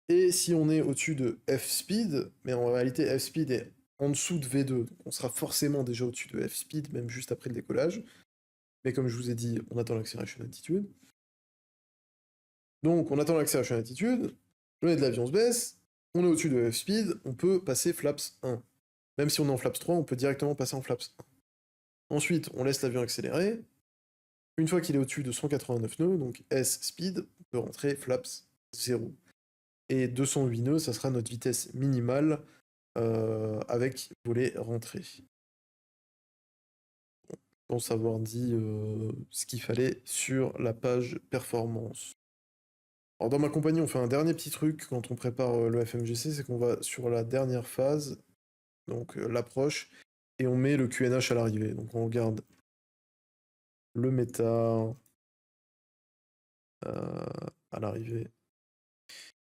S1: et si on est au-dessus de F-speed, mais en réalité F-speed est en dessous de V2, donc on sera forcément déjà au-dessus de F-speed, même juste après le décollage, mais comme je vous ai dit, on attend l'accélération altitude. Donc on attend l'accélération altitude, le nez de l'avion se baisse, on est au-dessus de F-speed, on peut passer flaps 1. Même si on est en flaps 3, on peut directement passer en flaps 1. Ensuite, on laisse l'avion accélérer. Une fois qu'il est au-dessus de 189 nœuds, donc S-speed, on peut rentrer flaps 0. Et 208 nœuds, ça sera notre vitesse minimale avec volet rentré. Je pense avoir dit ce qu'il fallait sur la page performance. Alors dans ma compagnie, on fait un dernier petit truc quand on prépare le FMGC, c'est qu'on va sur la dernière phase, donc l'approche, et on met le QNH à l'arrivée. Donc on regarde le méta à l'arrivée.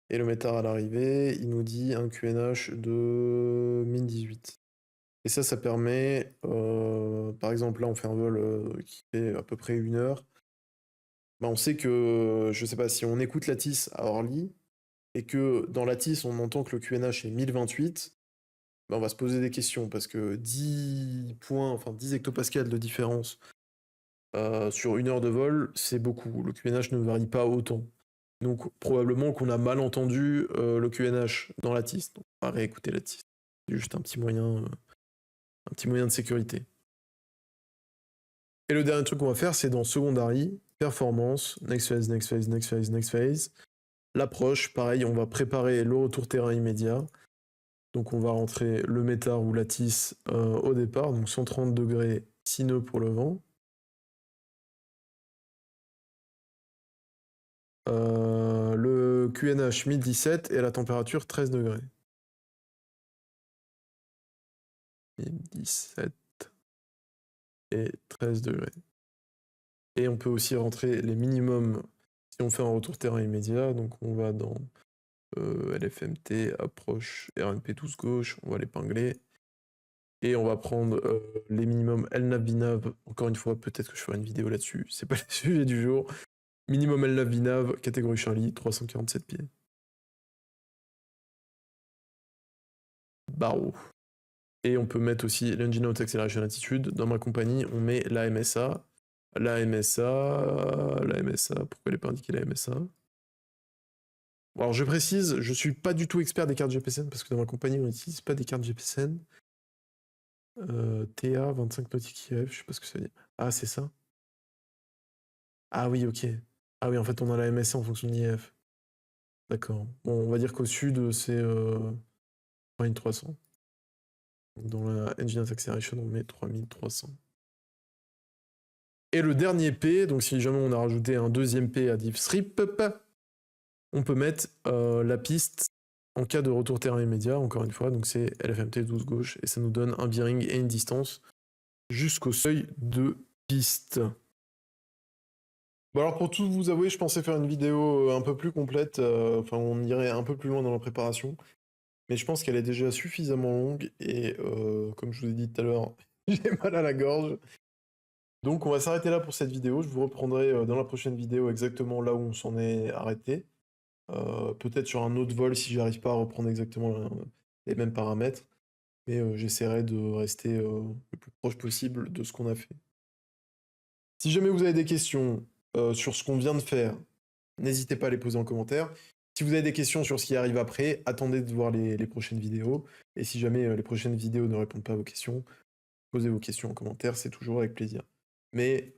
S1: Et le métard à l'arrivée, il nous dit un QNH de 1018. Et ça permet, par exemple, là on fait un vol qui fait à peu près 1 heure. Bah, on sait que, je sais pas, si on écoute Lattice à Orly, et que dans Lattice on entend que le QNH est 1028, bah, on va se poser des questions, parce que 10 points, enfin 10 hectopascales de différence sur 1 heure de vol, c'est beaucoup. Le QNH ne varie pas autant. Donc probablement qu'on a mal entendu le QNH dans la TIS. Donc on va réécouter la TIS. C'est juste un petit moyen de sécurité. Et le dernier truc qu'on va faire, c'est dans Secondary, Performance, Next Phase, Next Phase, Next Phase, Next Phase. L'approche, pareil, on va préparer le retour terrain immédiat. Donc on va rentrer le métard ou la TIS au départ, donc 130 degrés, 6 nœuds pour le vent. Le QNH 1017 et la température 13 degrés. 1017 et 13 degrés. Et on peut aussi rentrer les minimums si on fait un retour terrain immédiat. Donc on va dans LFMT, approche, RNP 12 gauche, on va l'épingler. Et on va prendre les minimums LNAV, VNAV. Encore une fois, peut-être que je ferai une vidéo là-dessus. C'est pas le sujet du jour. Minimum LNAV, VNAV, catégorie Charlie, 347 pieds. Barreau. Et on peut mettre aussi l'Engine Out Acceleration Attitude. Dans ma compagnie, on met la MSA. La MSA. Pourquoi elle n'est pas indiquée la MSA? Bon, alors je précise, je suis pas du tout expert des cartes GPSN parce que dans ma compagnie, on n'utilise pas des cartes GPSN. TA 25 nautique IF, je sais pas ce que ça veut dire. Ah, c'est ça? Ah oui, ok. Ah oui, en fait, on a la MSA en fonction de l'IF. D'accord. Bon, on va dire qu'au sud, c'est Marine 300. Dans la Engine Acceleration, on met 3300. Et le dernier P, donc si jamais on a rajouté un deuxième P à div strip, on peut mettre la piste en cas de retour terrain immédiat, encore une fois, donc c'est LFMT 12 gauche, et ça nous donne un bearing et une distance jusqu'au seuil de piste. Bon alors pour tout vous avouer, je pensais faire une vidéo un peu plus complète, enfin on irait un peu plus loin dans la préparation, mais je pense qu'elle est déjà suffisamment longue, et comme je vous ai dit tout à l'heure, j'ai mal à la gorge. Donc on va s'arrêter là pour cette vidéo, je vous reprendrai dans la prochaine vidéo exactement là où on s'en est arrêté. Peut-être sur un autre vol si j'arrive pas à reprendre exactement les mêmes paramètres, mais j'essaierai de rester le plus proche possible de ce qu'on a fait. Si jamais vous avez des questions sur ce qu'on vient de faire, n'hésitez pas à les poser en commentaire. Si vous avez des questions sur ce qui arrive après, attendez de voir les prochaines vidéos. Et si jamais les prochaines vidéos ne répondent pas à vos questions, posez vos questions en commentaire, c'est toujours avec plaisir. Mais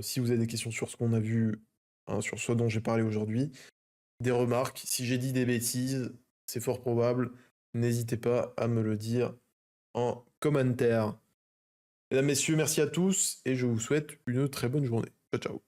S1: si vous avez des questions sur ce qu'on a vu, hein, sur ce dont j'ai parlé aujourd'hui, des remarques, si j'ai dit des bêtises, c'est fort probable, n'hésitez pas à me le dire en commentaire. Mesdames, messieurs, merci à tous et je vous souhaite une très bonne journée. Ciao, ciao.